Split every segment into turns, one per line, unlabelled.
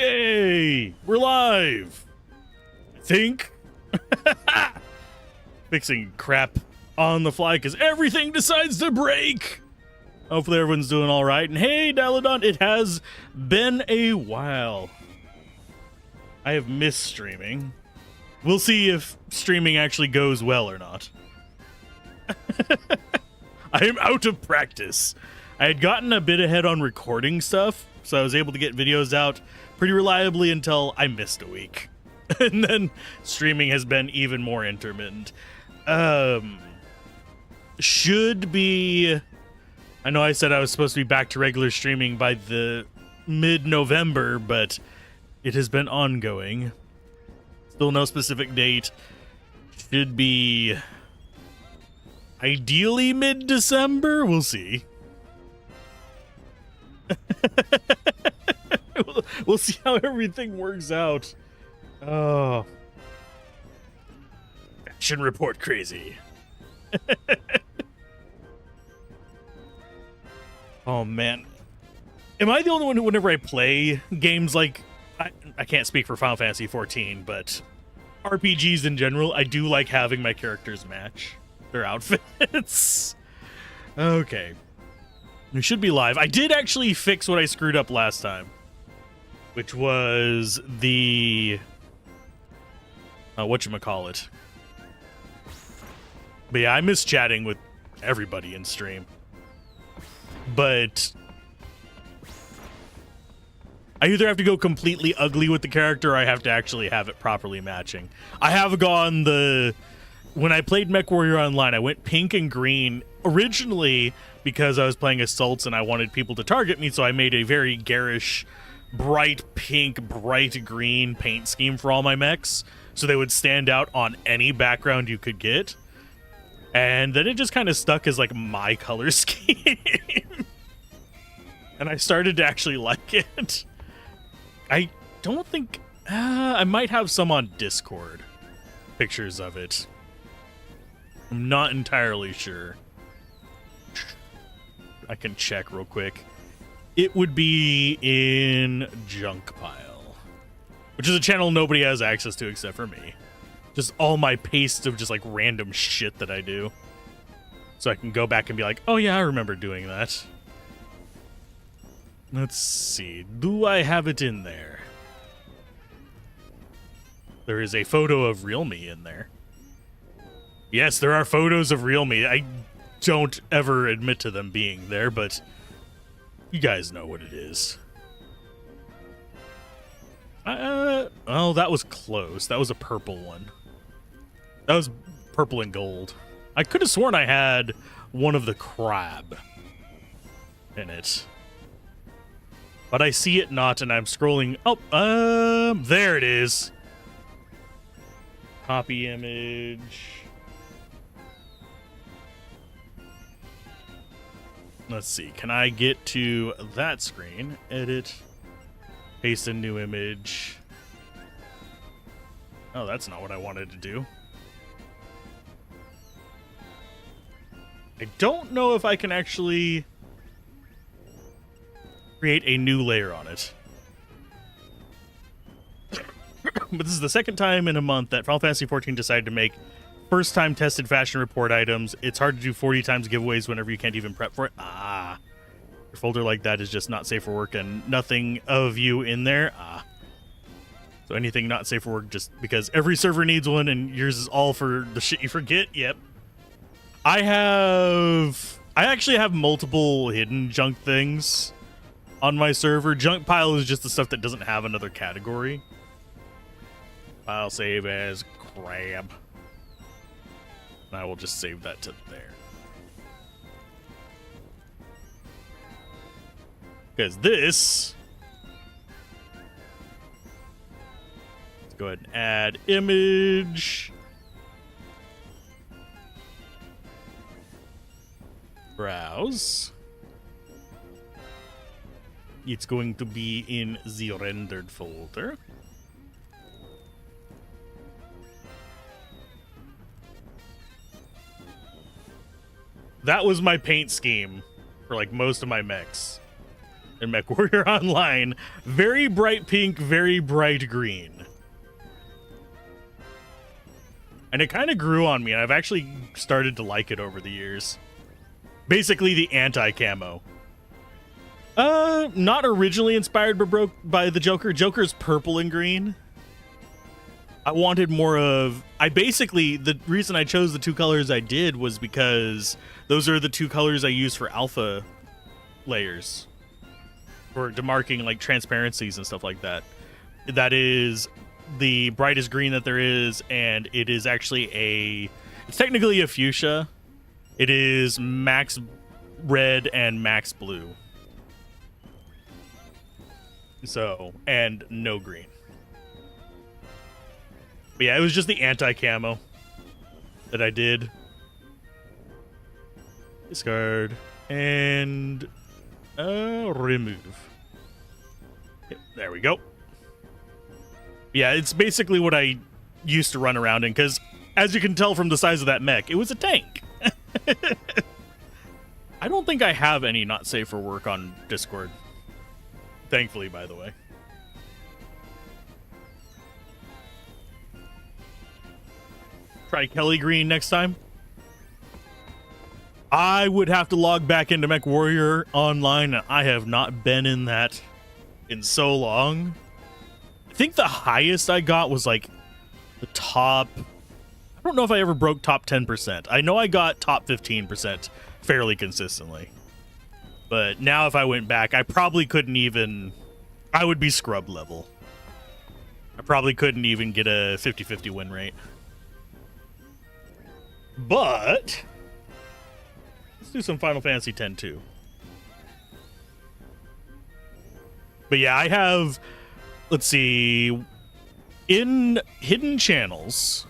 Hey, we're live. I think. Fixing crap on the fly because everything decides to break. Hopefully everyone's doing all right. And hey, Daladon, it has been a while. I have missed streaming. We'll see if streaming actually goes well or not. I am out of practice. I had gotten a bit ahead on recording stuff, so I was able to get videos out pretty reliably until I missed a week. And then streaming has been even more intermittent. Should be... I know I said I was supposed to be back to regular streaming by the mid-November, but it has been ongoing. Still no specific date. Should be ideally mid-December. We'll see. We'll see how everything works out. Oh. Action report crazy. Oh, man. Am I the only one who, whenever I play games like... I can't speak for Final Fantasy 14, but RPGs in general, I do like having my characters match their outfits. Okay. We should be live. I did actually fix what I screwed up last time, which was the... whatchamacallit. But yeah, I miss chatting with everybody in stream. But I either have to go completely ugly with the character or I have to actually have it properly matching. I have gone the... When I played MechWarrior Online, I went pink and green originally because I was playing Assaults and I wanted people to target me, so I made a very garish, bright pink, bright green paint scheme for all my mechs, so they would stand out on any background you could get. And then it just kind of stuck as like my color scheme. And I started to actually like it. I don't think... I might have some on Discord. Pictures of it. I'm not entirely sure. I can check real quick. It would be in Junk Pile, which is a channel nobody has access to except for me. Just all my paste of just like random shit that I do. So I can go back and be like, oh yeah, I remember doing that. Let's see. Do I have it in there? There is a photo of real me in there. Yes, there are photos of real me. I don't ever admit to them being there, but you guys know what it is. Oh, that was close. That was a purple one. That was purple and gold. I could have sworn I had one of the crab in it. But I see it not, and I'm scrolling. Oh, there it is. Copy image. Let's see. Can I get to that screen? Edit. Paste a new image. Oh, that's not what I wanted to do. I don't know if I can actually create a new layer on it. But this is the second time in a month that Final Fantasy 14 decided to make first-time tested fashion report items. It's hard to do 40 times giveaways whenever you can't even prep for it. Ah. Your folder like that is just not safe for work and nothing of you in there. Ah. So anything not safe for work just because every server needs one and yours is all for the shit you forget? Yep. I actually have multiple hidden junk things on my server. Junk pile is just the stuff that doesn't have another category. I'll save as crab. And I will just save that to there. Because this... Let's go ahead and add image. Browse. It's going to be in the rendered folder. That was my paint scheme for like most of my mechs. in MechWarrior Online. Very bright pink, very bright green. And it kind of grew on me, and I've actually started to like it over the years. Basically the anti-camo. Not originally inspired by the Joker. Joker's purple and green. I wanted more of... the reason I chose the two colors I did was because those are the two colors I use for alpha layers. For demarking, like, transparencies and stuff like that. That is the brightest green that there is, and it is actually it's technically a fuchsia. It is max red and max blue. So, and no green. But yeah, it was just the anti-camo that I did. Discard and remove. Yep, there we go. Yeah, it's basically what I used to run around in, because as you can tell from the size of that mech, it was a tank. I don't think I have any not safe for work on Discord. Thankfully, by the way. Try Kelly Green next time. I would have to log back into MechWarrior Online, and I have not been in that in so long. I think the highest I got was like the top... I don't know if I ever broke top 10%. I know I got top 15% fairly consistently. But now if I went back, I probably couldn't even... I would be scrub level. I probably couldn't even get a 50-50 win rate. But... let's do some Final Fantasy X too. But yeah, I have... let's see... in hidden channels...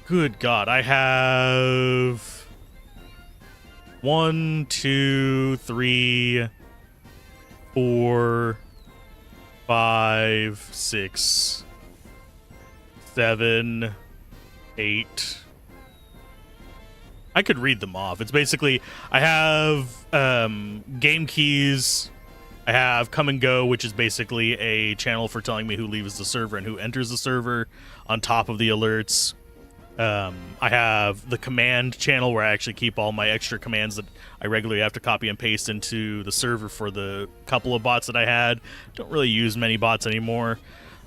good God, I have... 1, 2, 3, 4, 5, 6, 7, 8. I could read them off. It's basically, I have game keys. I have come and go, which is basically a channel for telling me who leaves the server and who enters the server on top of the alerts. I have the command channel where I actually keep all my extra commands that I regularly have to copy and paste into the server for the couple of bots that I had. Don't really use many bots anymore.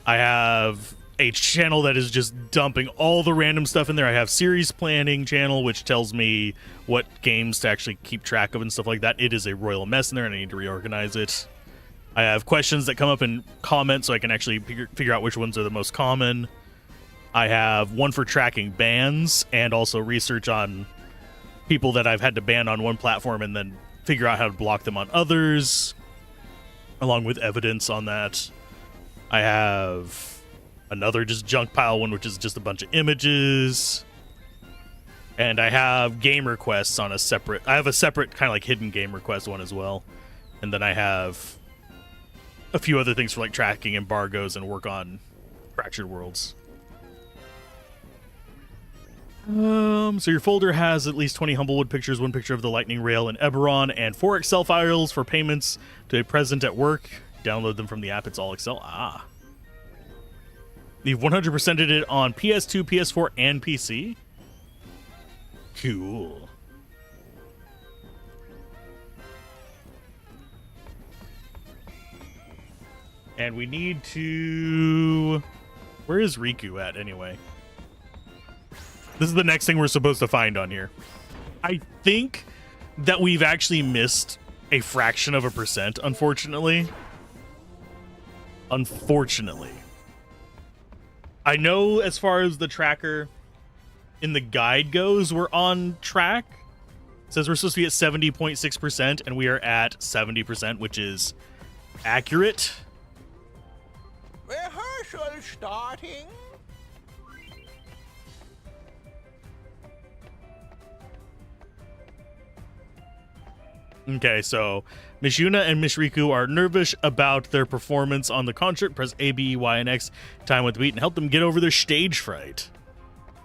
I have a channel that is just dumping all the random stuff in there. I have series planning channel, which tells me what games to actually keep track of and stuff like that. It is a royal mess in there, and I need to reorganize it. I have questions that come up in comments, so I can actually figure out which ones are the most common. I have one for tracking bans and also research on people that I've had to ban on one platform and then figure out how to block them on others, along with evidence on that. I have another just junk pile one, which is just a bunch of images. And I have game requests on a separate... I have a separate kind of like hidden game request one as well. And then I have a few other things for like tracking embargoes and work on Fractured Worlds. So your folder has at least 20 Humblewood pictures, one picture of the Lightning Rail in Eberron, and 4 Excel files for payments to a present at work. Download them from the app. It's all Excel. Ah. You've 100%ed it on PS2, PS4, and PC? Cool. And we need to... where is Riku at, anyway? This is the next thing we're supposed to find on here. I think that we've actually missed a fraction of a percent, unfortunately. Unfortunately. I know as far as the tracker in the guide goes, we're on track. It says we're supposed to be at 70.6%, and we are at 70%, which is accurate.
Rehearsal starting.
Okay, so Miss Yuna and Miss Riku are nervous about their performance on the concert. Press A, B, Y, and X, time with the beat, and help them get over their stage fright.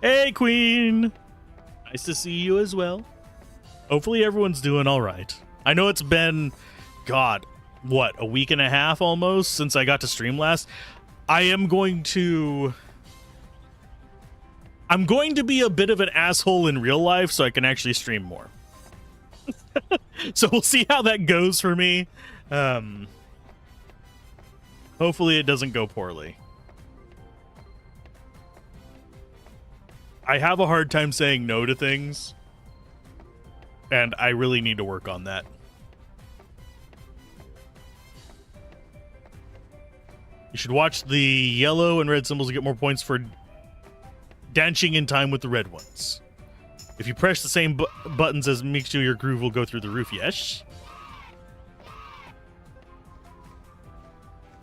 Hey, Queen! Nice to see you as well. Hopefully everyone's doing all right. I know it's been God, what, a week and a half almost since I got to stream last. I'm going to be a bit of an asshole in real life so I can actually stream more. So we'll see how that goes for me. Hopefully it doesn't go poorly. I have a hard time saying no to things, and I really need to work on that. You should watch the yellow and red symbols to get more points for dancing in time with the red ones. If you press the same buttons as Mixu, your groove will go through the roof. Yes.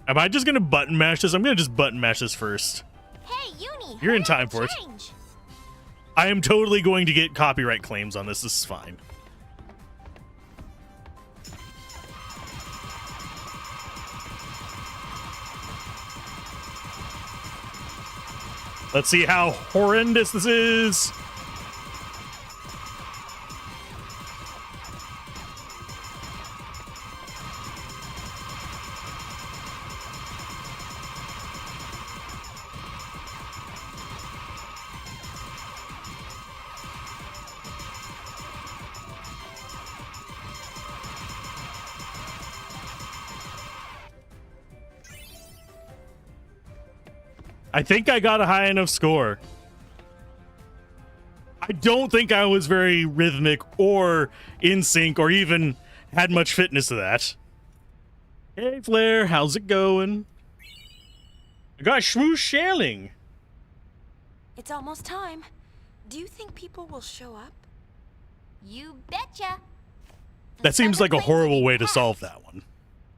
Am I just going to button mash this? I'm going to just button mash this first.
Hey, Uni,
you're in time for it. I am totally going to get copyright claims on this. This is fine. Let's see how horrendous this is. I think I got a high enough score. I don't think I was very rhythmic or in sync or even had much fitness to that. Hey, Flair, how's it going? I got swoosh shelling.
It's almost time. Do you think people will show up?
You betcha.
That seems like a horrible way to solve that one.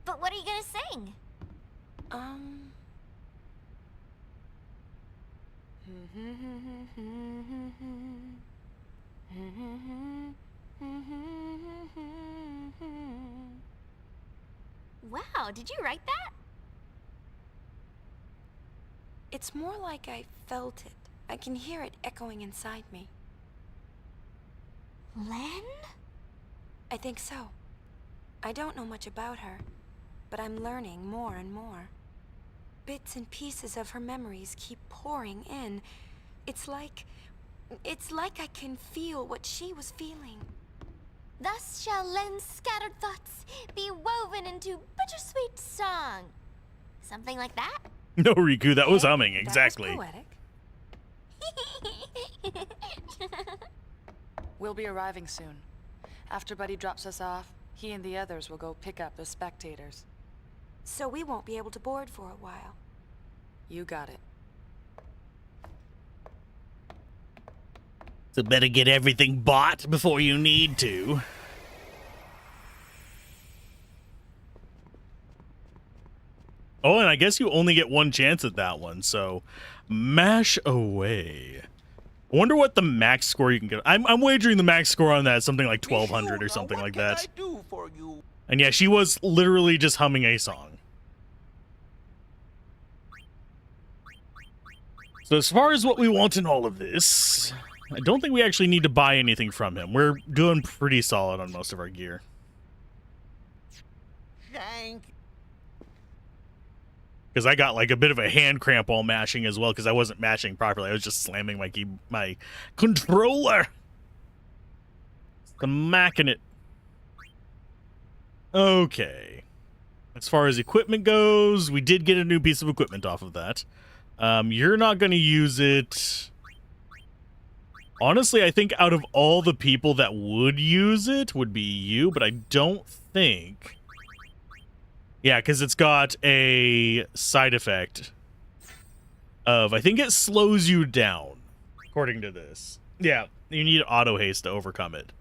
But what are you gonna sing? Wow, did you write that?
It's more like I felt it. I can hear it echoing inside me.
Len?
I think so. I don't know much about her, but I'm learning more and more. Bits and pieces of her memories keep pouring in. It's like I can feel what she was feeling.
Thus shall Len's scattered thoughts be woven into bittersweet song. Something like that?
No, Riku, that was humming, exactly.
That was poetic.
We'll be arriving soon. After Buddy drops us off, he and the others will go pick up the spectators.
So we won't be able to board for a while.
You got it.
So better get everything bought before you need to. Oh, and I guess you only get one chance at that one, so mash away. I wonder what the max score you can get. I'm wagering the max score on that is something like 1200 or something like that.
What can I do for you?
And yeah, she was literally just humming a song. So as far as what we want in all of this, I don't think we actually need to buy anything from him. We're doing pretty solid on most of our gear.
Thank
Because I got like a bit of a hand cramp while mashing as well because I wasn't mashing properly. I was just slamming my controller. Smacking it. Okay. As far as equipment goes, we did get a new piece of equipment off of that. You're not going to use it. Honestly, I think out of all the people that would use it would be you, but I don't think... Yeah, because it's got a side effect of, I think it slows you down, according to this. Yeah, you need auto haste to overcome it.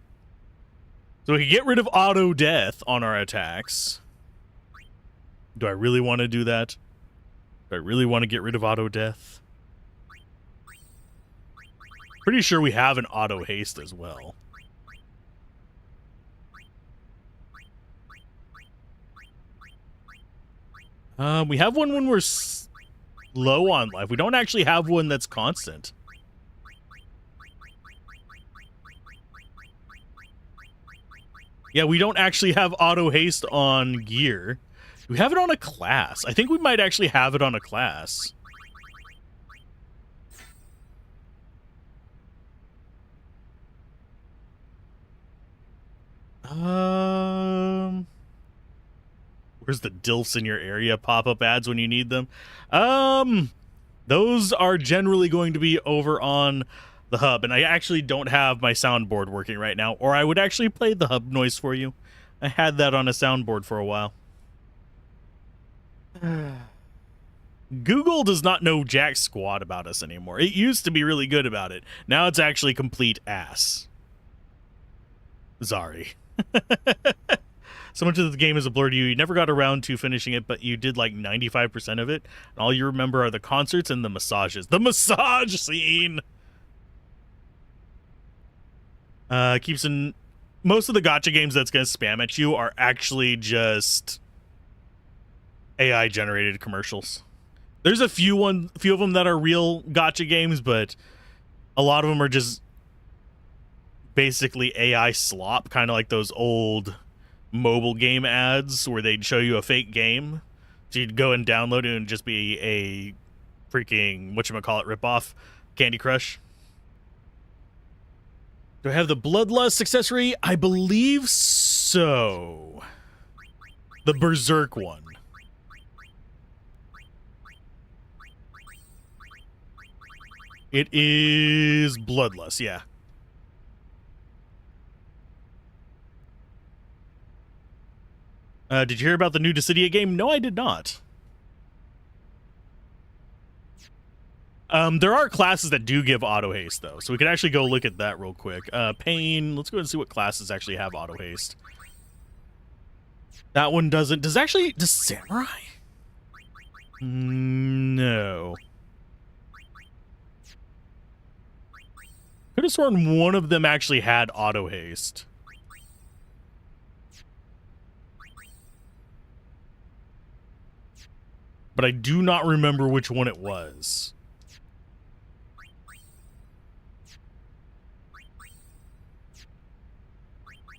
So we can get rid of auto death on our attacks. Do I really want to do that? Do I really want to get rid of auto death? Pretty sure we have an auto haste as well. We have one when we're low on life. We don't actually have one that's constant. Yeah, we don't actually have auto haste on gear. We have it on a class. I think we might actually have it on a class. Where's the DILFs in your area pop-up ads when you need them? Those are generally going to be over on the hub, and I actually don't have my soundboard working right now, or I would actually play the hub noise for you. I had that on a soundboard for a while. Google does not know jack squat about us anymore. It used to be really good about it. Now it's actually complete ass. Sorry. So much of the game is a blur to you. You never got around to finishing it, but you did like 95% of it. And all you remember are the concerts and the massages. The massage scene! Keeps in... Most of the gacha games that's going to spam at you are actually just AI-generated commercials. There's a few of them that are real gacha games, but a lot of them are just basically AI slop, kind of like those old mobile game ads where they'd show you a fake game. So you'd go and download it and just be a freaking, whatchamacallit, ripoff Candy Crush. Do I have the Bloodlust accessory? I believe so. The Berserk one. It is Bloodlust, yeah. Did you hear about the new Dissidia game? No, I did not. There are classes that do give auto haste, though, so we could actually go look at that real quick. Pain. Let's go and see what classes actually have auto haste. That one doesn't. Does Samurai? No. Could have sworn one of them actually had auto haste. But I do not remember which one it was.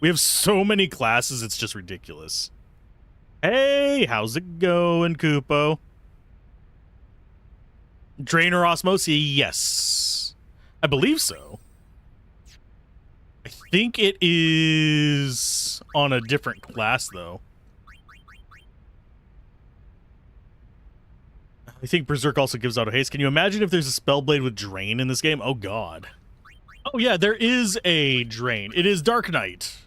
We have so many classes, it's just ridiculous. Hey, how's it going, Kupo? Drainer Osmosis? Yes. I believe so. I think it is on a different class, though. I think Berserk also gives auto haste. Can you imagine if there's a Spellblade with Drain in this game? Oh, God. Oh, yeah, there is a Drain. It is Dark Knight.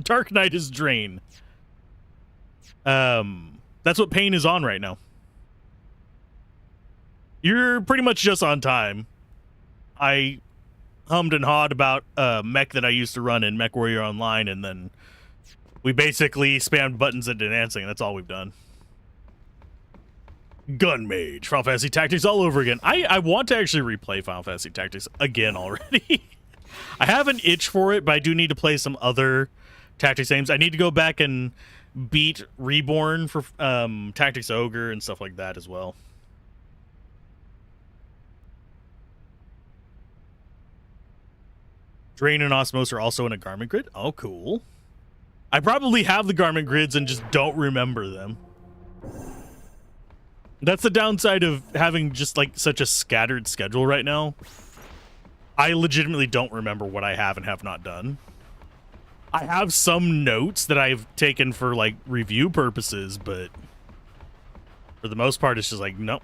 Dark Knight is Drain. That's what Pain is on right now. You're pretty much just on time. I hummed and hawed about mech that I used to run in MechWarrior Online, and then we basically spammed buttons and dancing, and that's all we've done. Gun Mage, Final Fantasy Tactics all over again. I want to actually replay Final Fantasy Tactics again already. I have an itch for it, but I do need to play some other Tactics games. I need to go back and beat Reborn for Tactics Ogre and stuff like that as well. Drain and Osmos are also in a garment grid. Oh, cool. I probably have the garment grids and just don't remember them. That's the downside of having just like such a scattered schedule right now. I legitimately don't remember what I have and have not done. I have some notes that I've taken for like review purposes, but for the most part, it's just like, nope.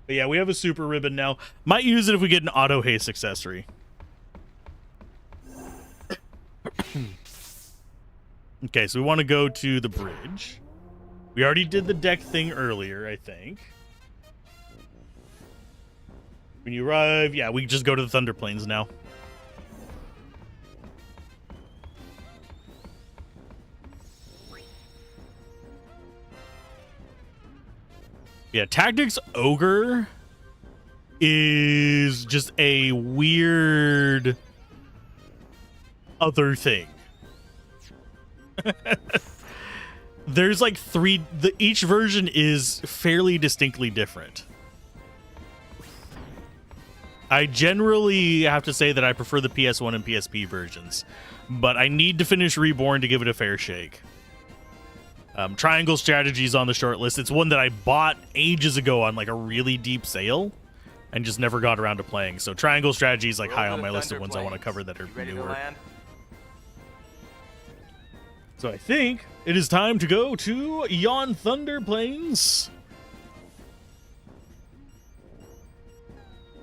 But yeah, we have a super ribbon now. Might use it if we get an auto haste accessory. Okay, so we want to go to the bridge. We already did the deck thing earlier, I think. When you arrive, yeah, we just go to the Thunder Plains now. Yeah, Tactics Ogre is just a weird other thing. There's like each version is fairly distinctly different. I generally have to say that I prefer the PS1 and PSP versions, but I need to finish Reborn to give it a fair shake. Triangle Strategy's on the short list. It's one that I bought ages ago on like a really deep sale and just never got around to playing. So Triangle Strategy is like high on my list of ones I want to cover that are newer. So I think it is time to go to Yon Thunder Plains.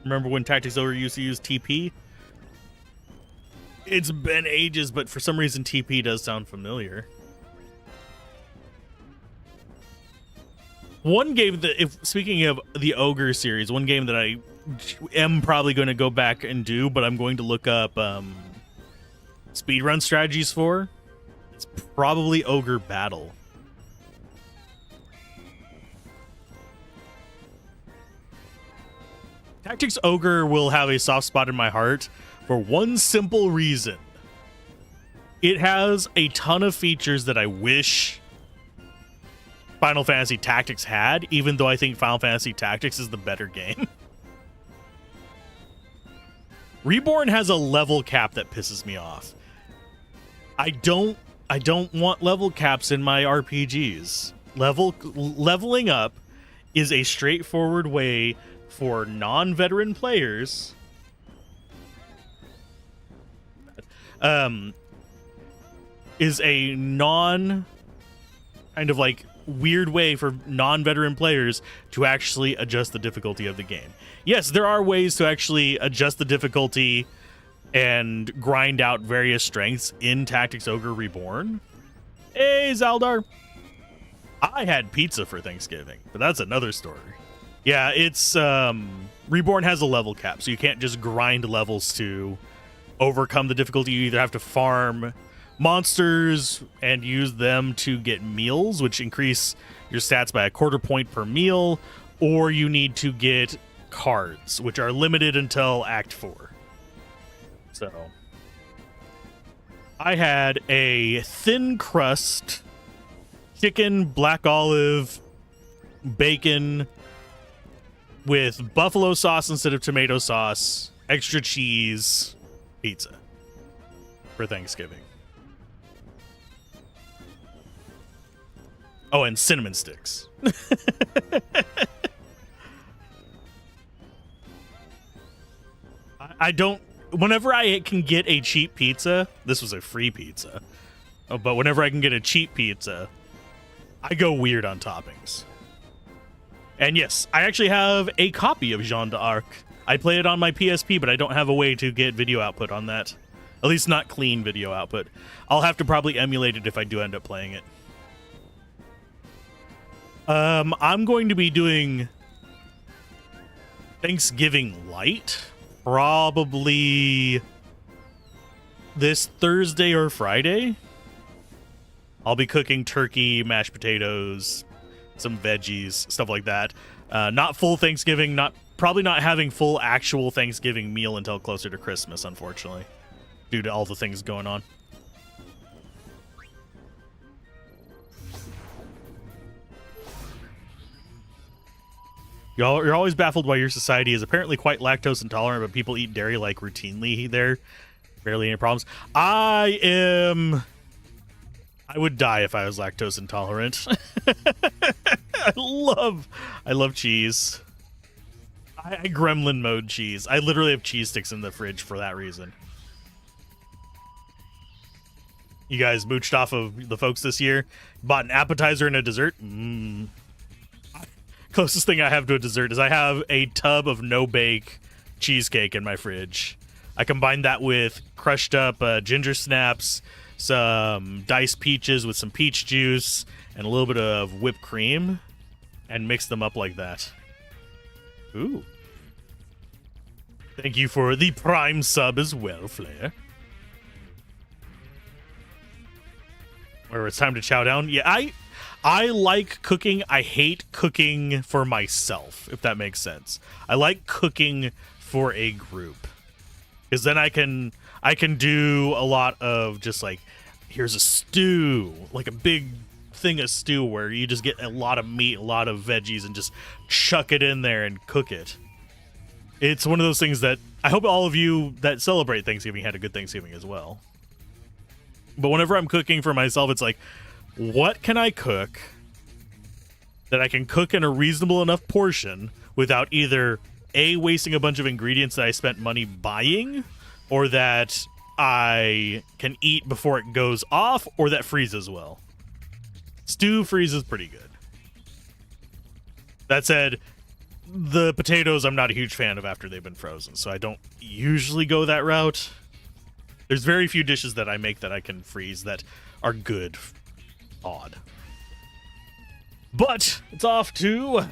Remember when Tactics Ogre used to use TP? It's been ages, but for some reason TP does sound familiar. One game that, speaking of the Ogre series, one game that I am probably going to go back and do, but I'm going to look up speedrun strategies for, it's probably Ogre Battle. Tactics Ogre will have a soft spot in my heart for one simple reason. It has a ton of features that I wish Final Fantasy Tactics had, even though I think Final Fantasy Tactics is the better game. Reborn has a level cap that pisses me off. I don't want level caps in my RPGs. Leveling up is a straightforward way for non-veteran players is a kind of like weird way for non-veteran players to actually adjust the difficulty of the game. Yes, there are ways to actually adjust the difficulty and grind out various strengths in Tactics Ogre Reborn. Hey, Zaldar. I had pizza for Thanksgiving, but that's another story. Yeah, it's Reborn has a level cap, so you can't just grind levels to overcome the difficulty. You either have to farm monsters and use them to get meals, which increase your stats by 1/4 point per meal, or you need to get cards, which are limited until Act 4. So I had a thin crust, chicken, black olive, bacon with buffalo sauce instead of tomato sauce, extra cheese, pizza for Thanksgiving. Oh, and cinnamon sticks. I don't... Whenever I can get a cheap pizza... This was a free pizza. Oh, but whenever I can get a cheap pizza, I go weird on toppings. And yes, I actually have a copy of Jeanne d'Arc. I play it on my PSP, but I don't have a way to get video output on that. At least not clean video output. I'll have to probably emulate it if I do end up playing it. I'm going to be doing Thanksgiving light, probably this Thursday or Friday. I'll be cooking turkey, mashed potatoes, some veggies, stuff like that. Not full Thanksgiving, probably not having full actual Thanksgiving meal until closer to Christmas, unfortunately, due to all the things going on. You're always baffled why your society is apparently quite lactose intolerant, but people eat dairy like routinely there. Barely any problems. I would die if I was lactose intolerant. I love cheese. I gremlin mode cheese. I literally have cheese sticks in the fridge for that reason. You guys mooched off of the folks this year? Bought an appetizer and a dessert? Closest thing I have to a dessert is I have a tub of no-bake cheesecake in my fridge. I combine that with crushed up ginger snaps, some diced peaches with some peach juice, and a little bit of whipped cream, and mix them up like that. Ooh. Thank you for the Prime sub as well, Flair. Where it's time to chow down. Yeah, I like cooking. I hate cooking for myself, if that makes sense. I like cooking for a group, because then I can do a lot of just like, here's a stew, like a big thing of stew where you just get a lot of meat, a lot of veggies, and just chuck it in there and cook it. It's one of those things that I hope all of you that celebrate Thanksgiving had a good Thanksgiving as well. But whenever I'm cooking for myself, it's like, what can I cook that I can cook in a reasonable enough portion without either A, wasting a bunch of ingredients that I spent money buying, or that I can eat before it goes off, or that freezes well. Stew freezes pretty good. That said, the potatoes I'm not a huge fan of after they've been frozen, so I don't usually go that route. There's very few dishes that I make that I can freeze that are good. Odd. But it's off to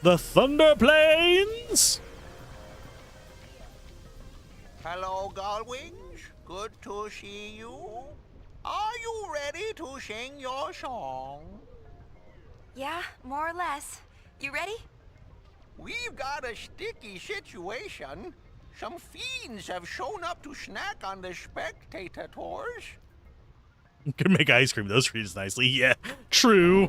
the Thunder Plains.
Hello, Gullwings. Good to see you. Are you ready to sing your song?
Yeah, more or less. You ready?
We've got a sticky situation. Some fiends have shown up to snack on the spectator tours.
Could make ice cream. Those freeze nicely. Yeah, true.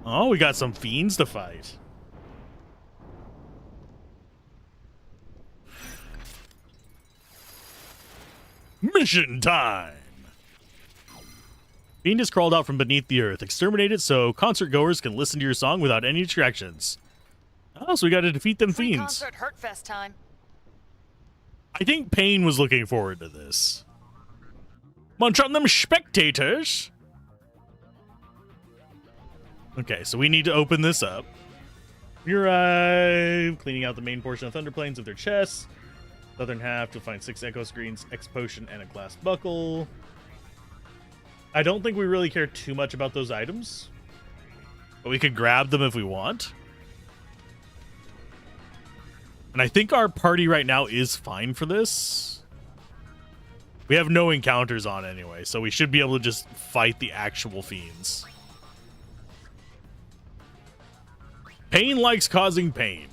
Oh, we got some fiends to fight. Mission time. Fiend has crawled out from beneath the earth. Exterminate it so concert goers can listen to your song without any distractions. Oh, so we got to defeat them
Free
fiends.
concert Hurtfest time.
I think Payne was looking forward to this. Munch on them spectators. Okay, so we need to open this up. We arrive, cleaning out the main portion of Thunder Plains of their chests. Southern half to find 6 echo screens, X potion, and a glass buckle. I don't think we really care too much about those items, but we could grab them if we want. And I think our party right now is fine for this. We have no encounters on anyway, so we should be able to just fight the actual fiends. Pain likes causing pain.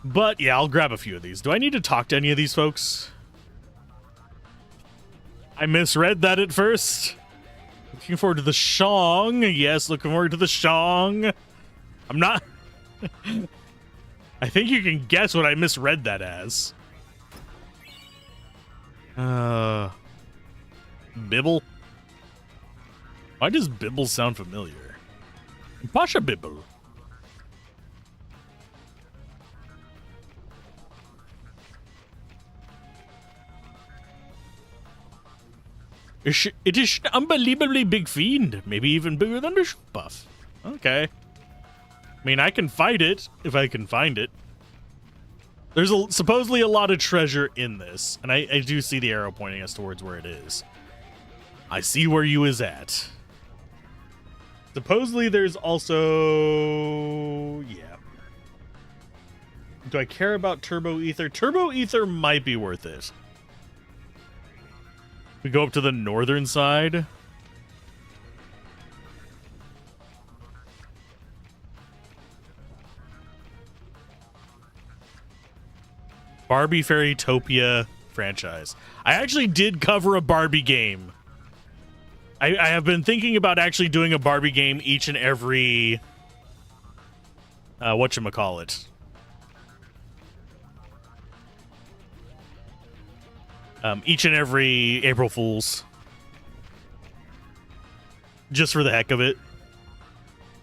But yeah, I'll grab a few of these. Do I need to talk to any of these folks? I misread that at first. Looking forward to the Shong. Yes, looking forward to the Shong. I'm not... I think you can guess what I misread that as. Bibble? Why does Bibble sound familiar? Pasha Bibble. It is an unbelievably big fiend. Maybe even bigger than the buff. Okay. I mean, I can fight it if I can find it. There's supposedly a lot of treasure in this, and I do see the arrow pointing us towards where it is. I see where you is at. Supposedly there's also... yeah. Do I care about Turbo Ether? Turbo Ether might be worth it. We go up to the northern side. Barbie Fairytopia franchise. I actually did cover a Barbie game. I have been thinking about actually doing a Barbie game each and every... whatchamacallit. Each and every April Fool's. Just for the heck of it.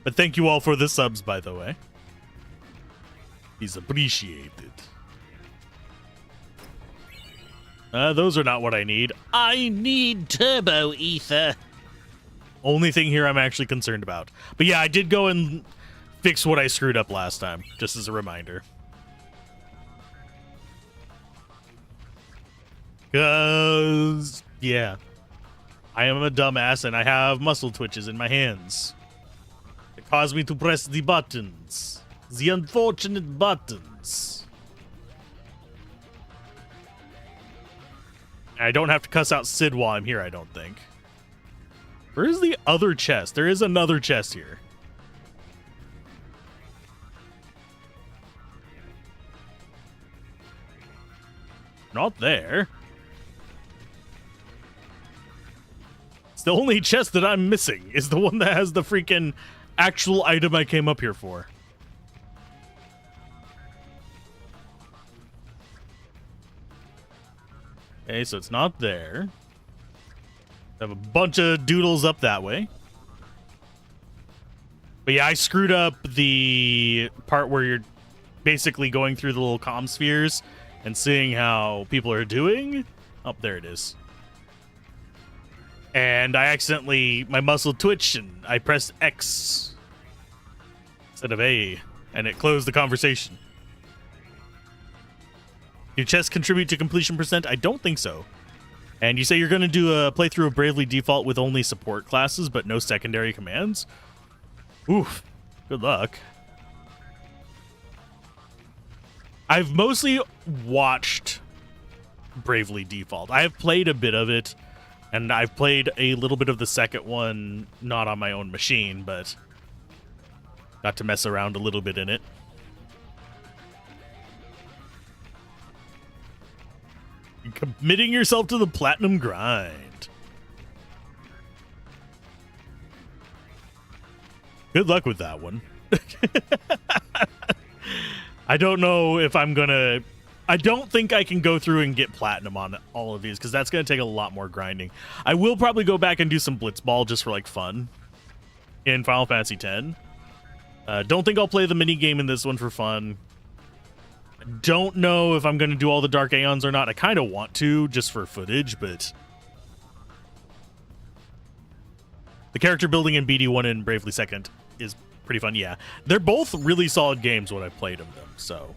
But thank you all for the subs, by the way. He's appreciated. Those are not what I need. I need Turbo Ether. Only thing here I'm actually concerned about. But yeah, I did go and fix what I screwed up last time, just as a reminder. Because, yeah, I am a dumbass and I have muscle twitches in my hands. It caused me to press the buttons. The unfortunate buttons. I don't have to cuss out Sid while I'm here, I don't think. Where is the other chest? There is another chest here. Not there. It's the only chest that I'm missing is the one that has the freaking actual item I came up here for. Okay, so it's not there. I have a bunch of doodles up that way. But yeah, I screwed up the part where you're basically going through the little comm spheres and seeing how people are doing. Oh, there it is. And I accidentally, my muscle twitched and I pressed X instead of A, and it closed the conversation. Do chests contribute to completion percent? I don't think so. And you say you're going to do a playthrough of Bravely Default with only support classes, but no secondary commands? Oof. Good luck. I've mostly watched Bravely Default. I have played a bit of it, and I've played a little bit of the second one, not on my own machine, but got to mess around a little bit in it. You're committing yourself to the platinum grind. Good luck with that one. I don't know if I'm gonna... I don't think I can go through and get platinum on all of these, because that's going to take a lot more grinding. I will probably go back and do some Blitzball just for, like, fun in Final Fantasy X. Don't think I'll play the minigame in this one for fun. Don't know if I'm going to do all the Dark Aeons or not. I kind of want to, just for footage, but... The character building in BD1 and Bravely Second is pretty fun, yeah. They're both really solid games when I played them, so...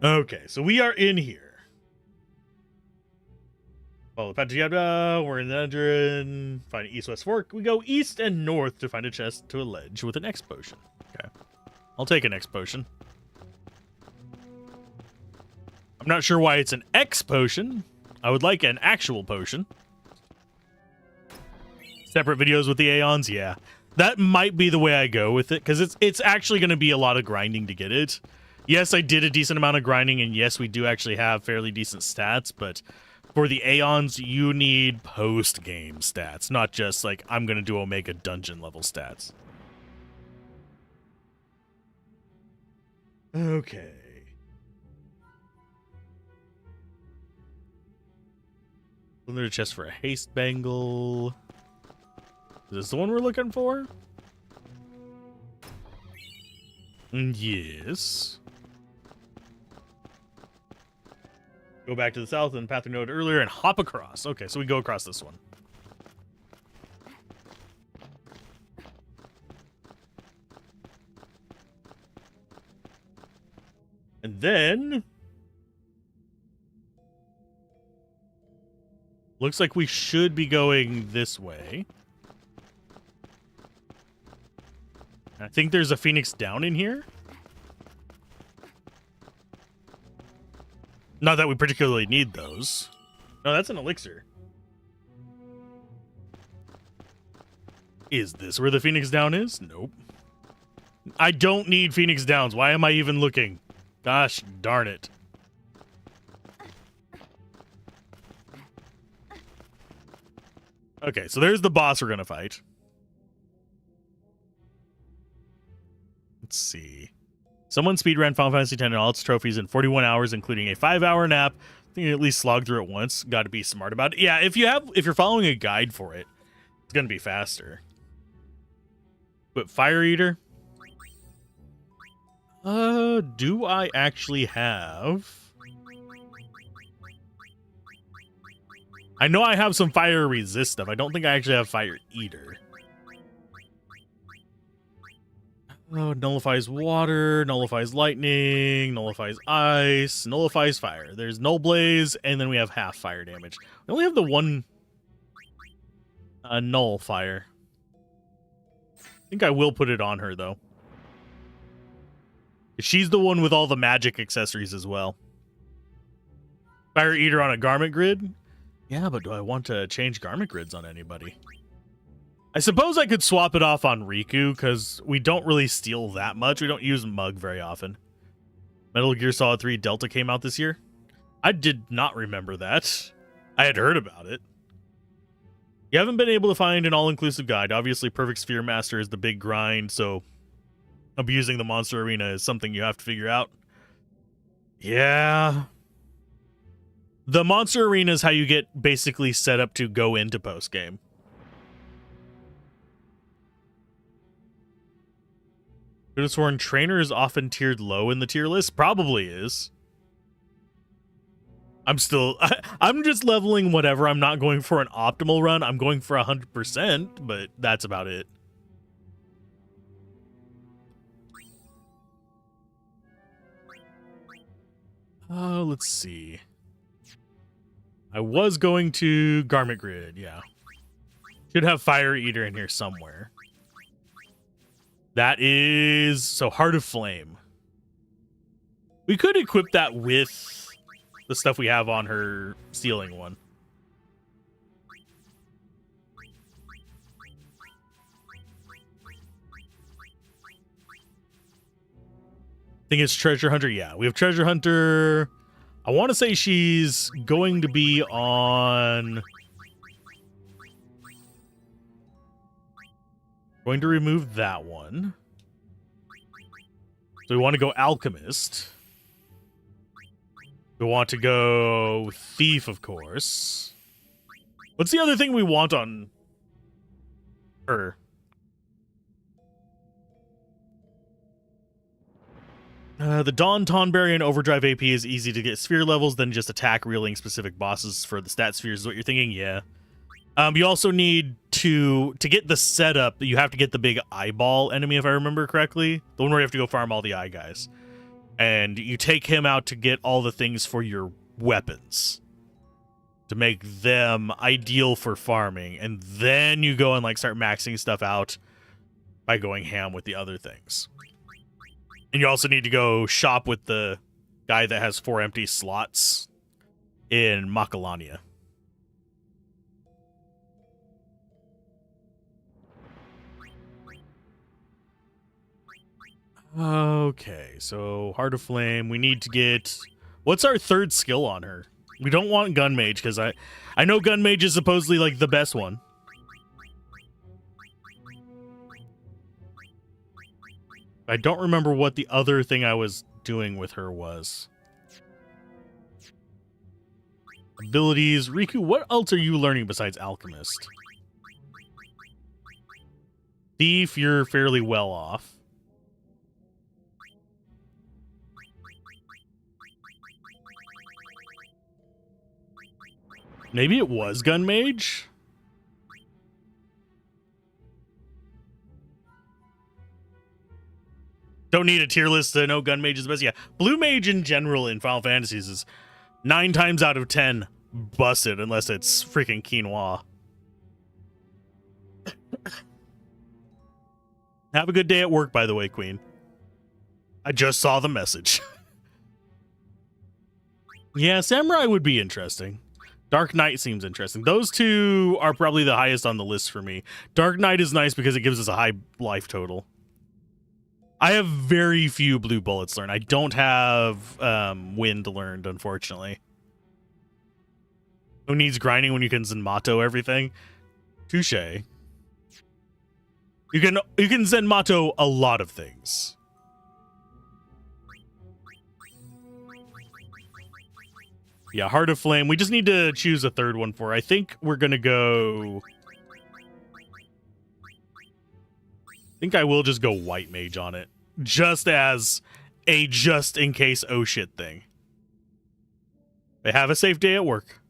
Okay, so we are in here. Well, we're in the Dungeon. Find an east-west fork. We go east and north to find a chest to a ledge with an X potion. Okay. I'll take an X potion. I'm not sure why it's an X potion. I would like an actual potion. Separate videos with the Aeons, yeah. That might be the way I go with it, because it's actually going to be a lot of grinding to get it. Yes, I did a decent amount of grinding, and yes, we do actually have fairly decent stats, but for the Aeons, you need post-game stats, not just, like, I'm going to do Omega Dungeon level stats. Okay. Another chest for a haste bangle. Is this the one we're looking for? Yes. Go back to the south and path we noted earlier and hop across. Okay, so we go across this one. And then... looks like we should be going this way. I think there's a Phoenix Down in here. Not that we particularly need those. No, that's an elixir. Is this where the Phoenix Down is? Nope. I don't need Phoenix Downs. Why am I even looking? Gosh darn it. Okay, so there's the boss we're gonna fight. Let's see. Someone speedran Final Fantasy X and all its trophies in 41 hours, including a 5-hour nap. I think you at least slog through it once. Got to be smart about it. Yeah, if you're following a guide for it, it's gonna be faster. But Fire Eater. Do I actually have? I know I have some fire resist stuff. I don't think I actually have Fire Eater. Oh, nullifies water, nullifies lightning, nullifies ice, nullifies fire. There's null blaze, and then we have half fire damage. We only have the one null fire. I think I will put it on her, though. She's the one with all the magic accessories as well. Fire Eater on a garment grid? Yeah, but do I want to change garment grids on anybody? I suppose I could swap it off on Riku, because we don't really steal that much. We don't use Mug very often. Metal Gear Solid 3 Delta came out this year. I did not remember that. I had heard about it. You haven't been able to find an all-inclusive guide. Obviously, Perfect Sphere Master is the big grind, so abusing the monster arena is something you have to figure out. Yeah. The monster arena is how you get basically set up to go into post-game. Could have sworn trainer is often tiered low in the tier list. Probably is. I'm just leveling whatever. I'm not going for an optimal run. I'm going for 100%, but that's about it. Oh, let's see. I was going to Garment Grid, yeah. Should have Fire Eater in here somewhere. That is... So, Heart of Flame. We could equip that with the stuff we have on her ceiling one. I think it's Treasure Hunter. Yeah, we have Treasure Hunter. I want to say she's going to be on... Going to remove that one. So we want to go Alchemist. We want to go Thief, of course. What's the other thing we want on her? The Dawn Tonberry and Overdrive AP is easy to get sphere levels, then just attack reeling specific bosses for the stat spheres is what you're thinking? Yeah. You also need to get the setup, you have to get the big eyeball enemy, if I remember correctly. The one where you have to go farm all the eye guys. And you take him out to get all the things for your weapons. To make them ideal for farming. And then you go and like start maxing stuff out by going ham with the other things. And you also need to go shop with the guy that has 4 empty slots in Macalania. Okay, so Heart of Flame. We need to get... What's our third skill on her? We don't want Gun Mage, because I know Gun Mage is supposedly like the best one. I don't remember what the other thing I was doing with her was. Abilities. Riku, what else are you learning besides Alchemist? Thief, you're fairly well off. Maybe it was Gun Mage? Don't need a tier list to know Gun Mage is the best. Yeah, Blue Mage in general in Final Fantasies is 9 times out of 10 busted unless it's freaking quinoa. Have a good day at work, by the way, Queen. I just saw the message. Yeah, Samurai would be interesting. Dark Knight seems interesting. Those two are probably the highest on the list for me. Dark Knight is nice because it gives us a high life total. I have very few blue bullets learned. I don't have wind learned, unfortunately. Who needs grinding when you can Zenmato everything? Touche. You can Zenmato a lot of things. Yeah, Heart of Flame. We just need to choose a third one for her. I think we're going to go... I think I will just go White Mage on it. Just as a just-in-case oh-shit thing. But have a safe day at work.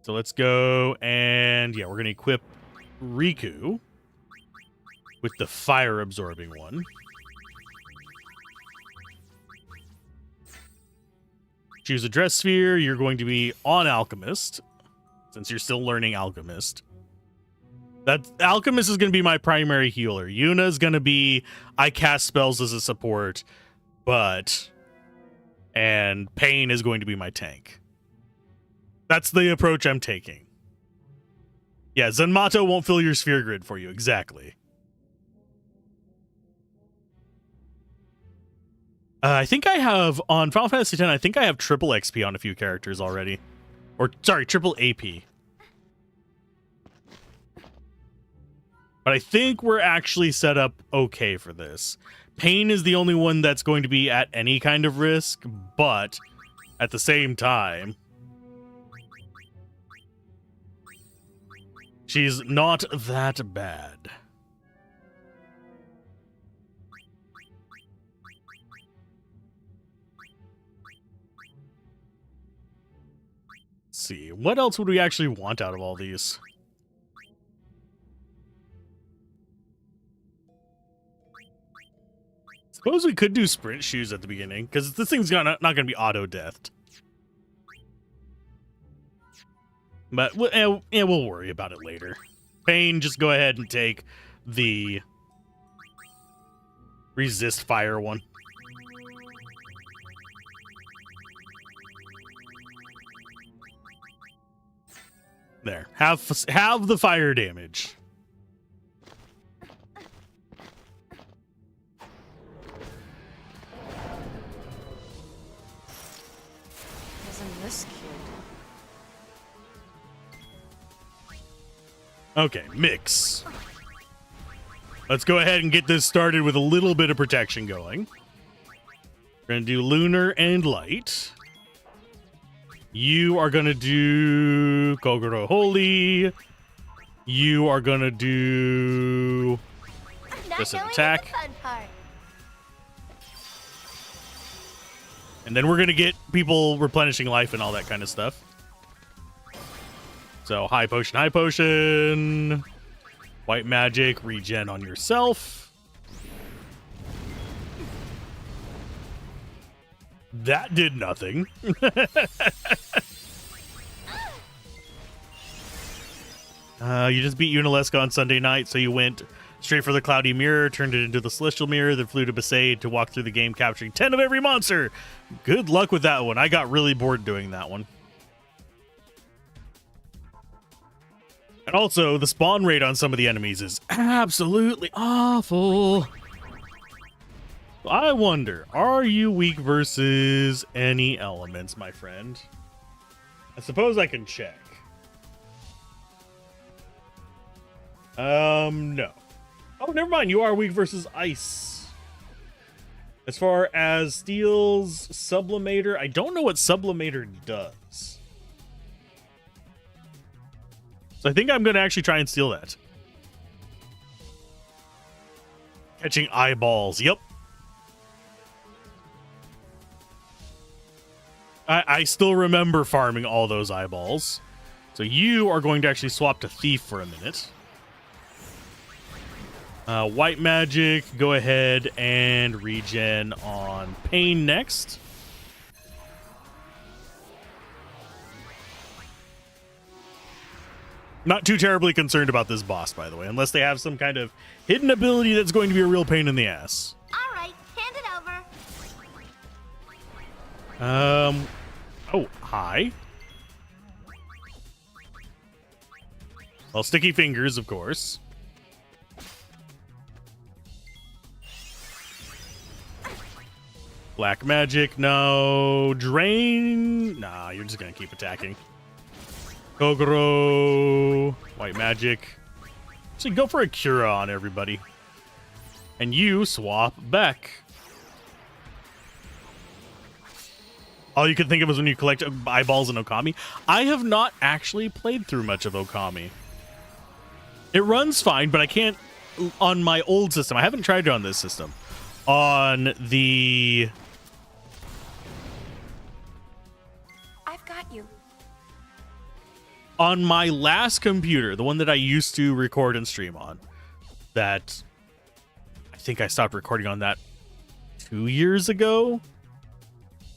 So let's go and... Yeah, we're going to equip Riku with the fire-absorbing one. Choose a dress sphere. You're going to be on Alchemist, since you're still learning Alchemist. That Alchemist is going to be my primary healer. Yuna is going to be, I cast spells as a support, and Pain is going to be my tank. That's the approach I'm taking. Yeah, Zenmato won't fill your sphere grid for you, exactly. I think I have on Final Fantasy X. I think I have triple XP on a few characters already, or sorry, triple AP. But I think we're actually set up okay for this. Pain is the only one that's going to be at any kind of risk, but at the same time, she's not that bad. Let's see, what else would we actually want out of all these? Suppose we could do sprint shoes at the beginning, because this thing's not going to be auto-deathed. But we'll worry about it later. Pain, just go ahead and take the resist fire one. There. Have the fire damage.
Isn't this cute?
Okay, mix. Let's go ahead and get this started with a little bit of protection going. We're going to do lunar and light. You are going to do Kogoro Holy. You are going to do just an attack.
Fun part.
And then we're going to get people replenishing life and all that kind of stuff. So high potion, white magic, regen on yourself. That did nothing. You just beat Unalesca on Sunday night, so you went straight for the Cloudy Mirror, turned it into the Celestial Mirror, then flew to Besaid to walk through the game, capturing 10 of every monster. Good luck with that one. I got really bored doing that one. And also, the spawn rate on some of the enemies is absolutely awful. I wonder, are you weak versus any elements, my friend? I suppose I can check. No. Oh, never mind. You are weak versus ice. As far as steel's sublimator, I don't know what sublimator does. So I think I'm going to actually try and steal that. Catching eyeballs. Yep. I still remember farming all those eyeballs. So you are going to actually swap to Thief for a minute. White magic, go ahead and regen on Pain next. Not too terribly concerned about this boss, by the way, unless they have some kind of hidden ability that's going to be a real pain in the ass.
All right, hand it over.
Oh, hi. Well, sticky fingers, of course. Black magic, no. Drain. Nah, you're just gonna keep attacking. Kogoro. White magic. So go for a Cura on everybody. And you swap back. All you can think of is when you collect eyeballs in Okami. I have not actually played through much of Okami. It runs fine, but I can't on my old system. I haven't tried it on this system. On the...
I've got you.
On my last computer, the one that I used to record and stream on, that I think I stopped recording on that 2 years ago,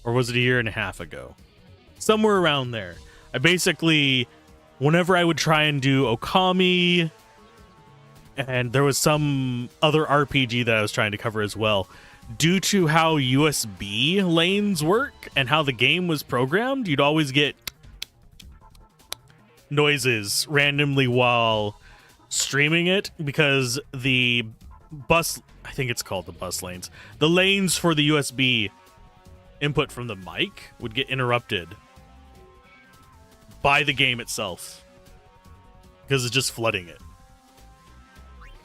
or was it a year and a half ago? Somewhere around there. I basically, whenever I would try and do Okami, and there was some other RPG that I was trying to cover as well, due to how USB lanes work and how the game was programmed, you'd always get noises randomly while streaming it because the bus, I I think it's called the bus lanes. The lanes for the USB input from the mic would get interrupted by the game itself because it's just flooding it.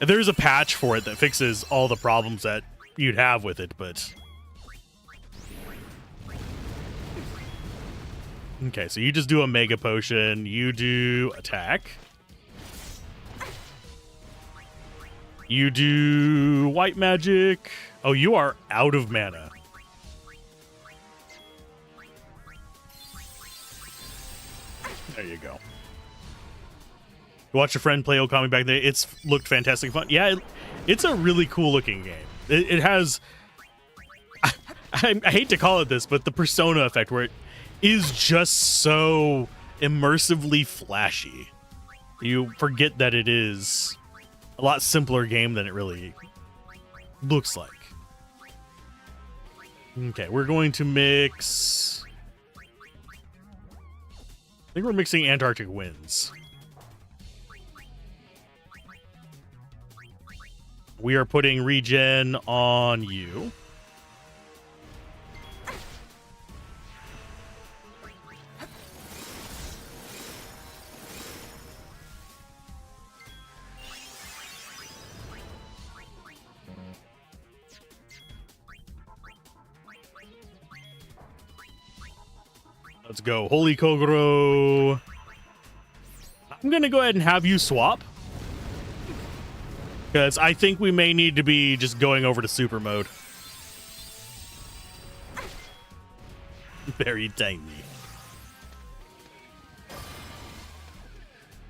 And there's a patch for it that fixes all the problems that you'd have with it, but... Okay, so you just do a Mega Potion, you do attack. You do White Magic. Oh, you are out of mana. There you go. Watch a friend play Okami back there. It's looked fantastic fun. Yeah, it's a really cool looking game. It has... I hate to call it this, but the Persona effect where it is just so immersively flashy. You forget that it is a lot simpler game than it really looks like. Okay, we're going to mix... I think we're mixing Antarctic Winds. We are putting regen on you. Let's go. Holy Kogoro. I'm going to go ahead and have you swap. Because I think we may need to be just going over to super mode. Very tiny.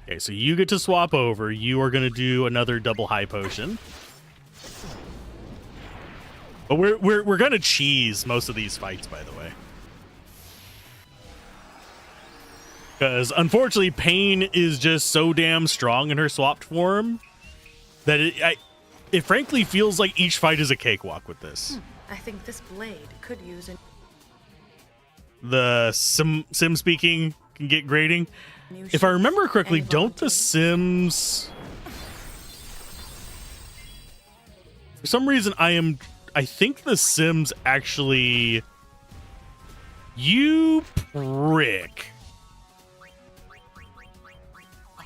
Okay, so you get to swap over. You are going to do another double high potion. But we're going to cheese most of these fights, by the way. Because unfortunately, Pain is just so damn strong in her swapped form that it frankly feels like each fight is a cakewalk with this.
I think this blade could use a
The sim speaking can get grating.
new
If I
shape.
remember correctly,
Any
don't the Sims... For some reason, I think the Sims actually... You prick.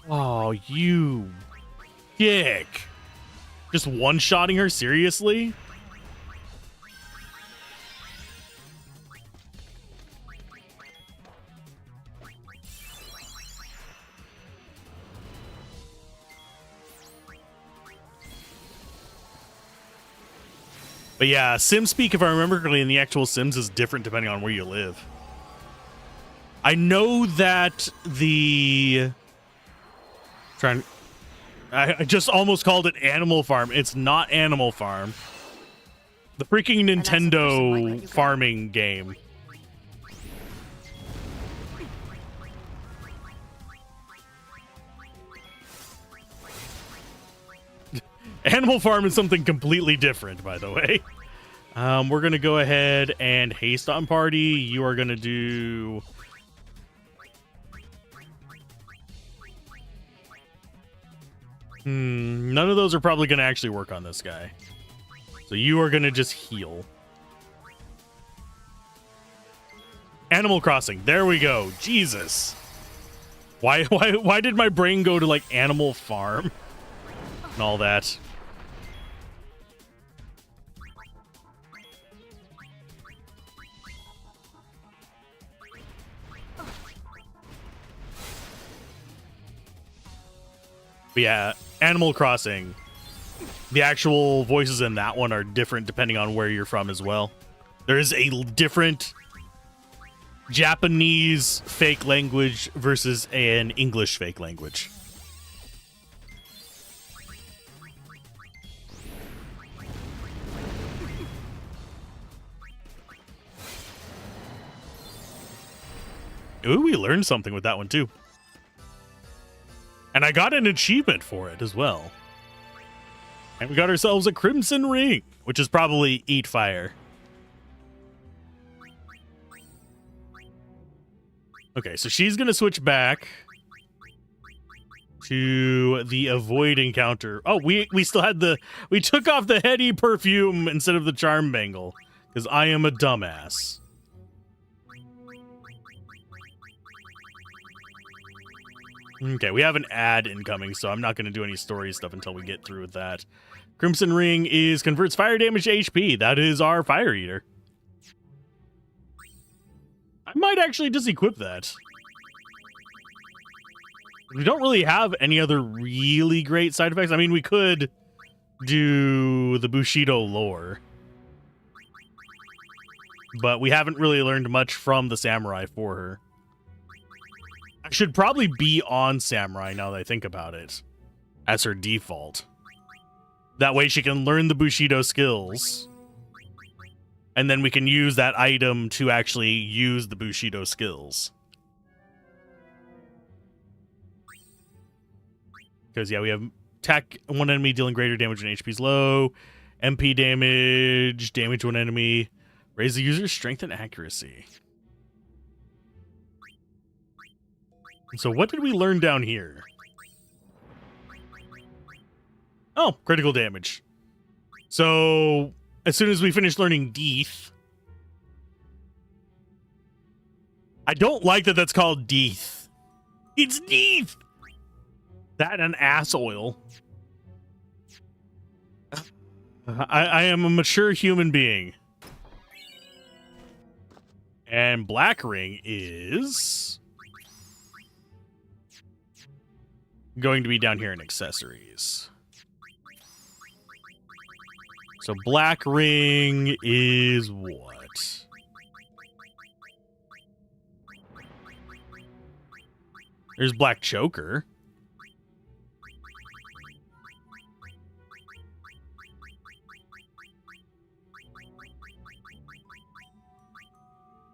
Oh, you dick. Just one-shotting her, seriously? But yeah, SimSpeak, if I remember correctly, in the actual Sims is different depending on where you live. I know that the... I just almost called it Animal Farm. It's not Animal Farm. The freaking Nintendo farming game. Animal Farm is something completely different, by the way. We're going to go ahead and haste on party. You are going to do... None of those are probably going to actually work on this guy. So you are going to just heal. Animal Crossing. There we go. Jesus. Why did my brain go to like Animal Farm and all that? But yeah, Animal Crossing. The actual voices in that one are different depending on where you're from as well. There is a different Japanese fake language versus an English fake language. Ooh, we learned something with that one too. And I got an achievement for it as well. And we got ourselves a Crimson Ring, which is probably Eat Fire. Okay, so she's going to switch back. to the avoid encounter. Oh, we still had we took off the heady perfume instead of the charm bangle because I am a dumbass. Okay, we have an ad incoming, so I'm not going to do any story stuff until we get through with that. Crimson Ring is converts fire damage to HP. That is our Fire Eater. I might actually just equip that. We don't really have any other really great side effects. I mean, we could do the Bushido lore, but we haven't really learned much from the Samurai for her. I should probably be on Samurai now that I think about it as her default. That way she can learn the Bushido skills, and then we can use that item to actually use the Bushido skills. Because, yeah, we have attack one enemy dealing greater damage when HP's low, MP damage, damage to an enemy, raise the user's strength and accuracy. So what did we learn down here? Oh, critical damage. So as soon as we finish learning Death, I don't like that that's called Death. It's Death. That and ass oil. I am a mature human being. And Black Ring is going to be down here in accessories. So Black Ring is what? There's Black Choker.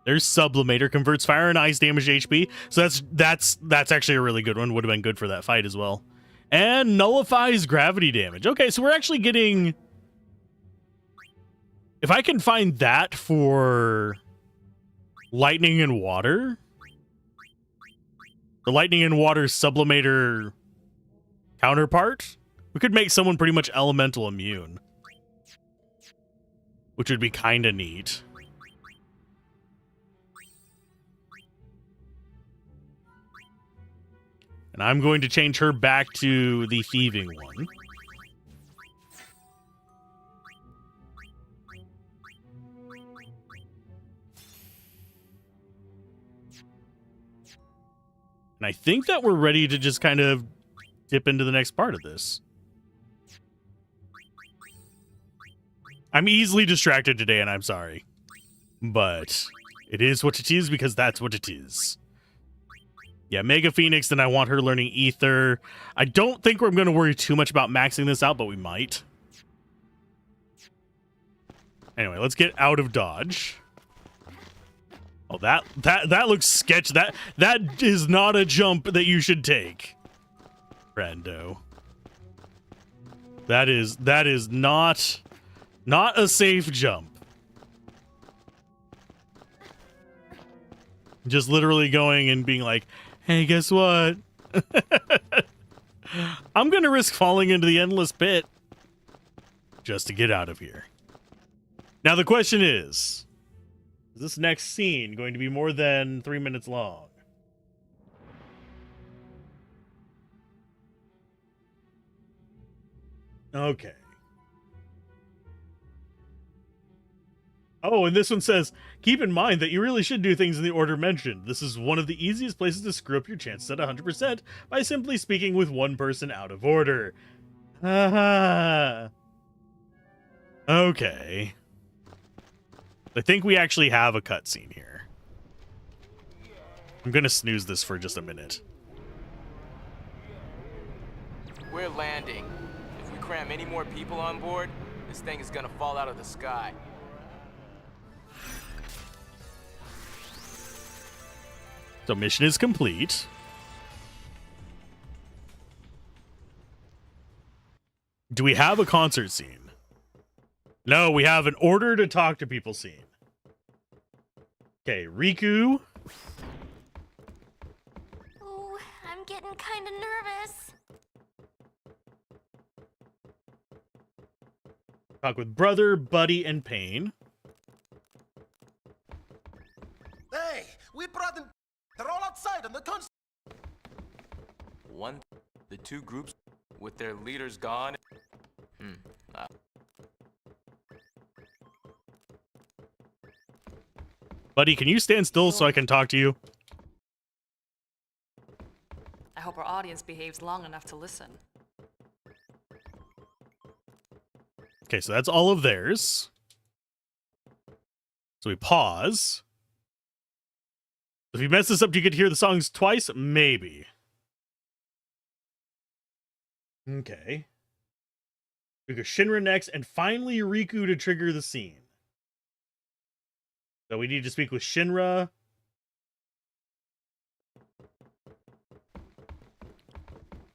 There's Sublimator, converts fire and ice damage to HP. So that's actually a really good one. Would have been good for that fight as well. And nullifies gravity damage. Okay, so we're actually getting... If I can find that for lightning and water, the lightning and water Sublimator counterpart, we could make someone pretty much elemental immune, which would be kind of neat. And I'm going to change her back to the thieving one. And I think that we're ready to just kind of dip into the next part of this. I'm easily distracted today, and I'm sorry. But it is what it is because that's what it is. Yeah, Mega Phoenix, then I want her learning Ether. I don't think we're going to worry too much about maxing this out, but we might. Anyway, let's get out of dodge. Oh, that looks sketch. That is not a jump that you should take, friendo. That is not a safe jump. Just literally going and being like, hey, guess what? I'm going to risk falling into the endless pit just to get out of here. Now, the question is this next scene going to be more than 3 minutes long? Okay. Oh, and this one says, keep in mind that you really should do things in the order mentioned. This is one of the easiest places to screw up your chances at 100% by simply speaking with one person out of order. Okay. I think we actually have a cutscene here. I'm gonna snooze this for just a minute.
We're landing. If we cram any more people on board, this thing is gonna fall out of the sky.
So mission is complete. Do we have a concert scene? No, we have an order to talk to people scene. Okay, Riku.
Oh, I'm getting kind of nervous.
Talk with Brother, Buddy, and Pain.
Hey, we brought them. They're all outside on the tons.
The two groups with their leaders gone.
Buddy, can you stand still so I can talk to you?
I hope our audience behaves long enough to listen.
Okay, so that's all of theirs. So we pause. If you mess this up, you get to hear the songs twice? Maybe. Okay. We go Shinra next, and finally Riku to trigger the scene. So we need to speak with Shinra.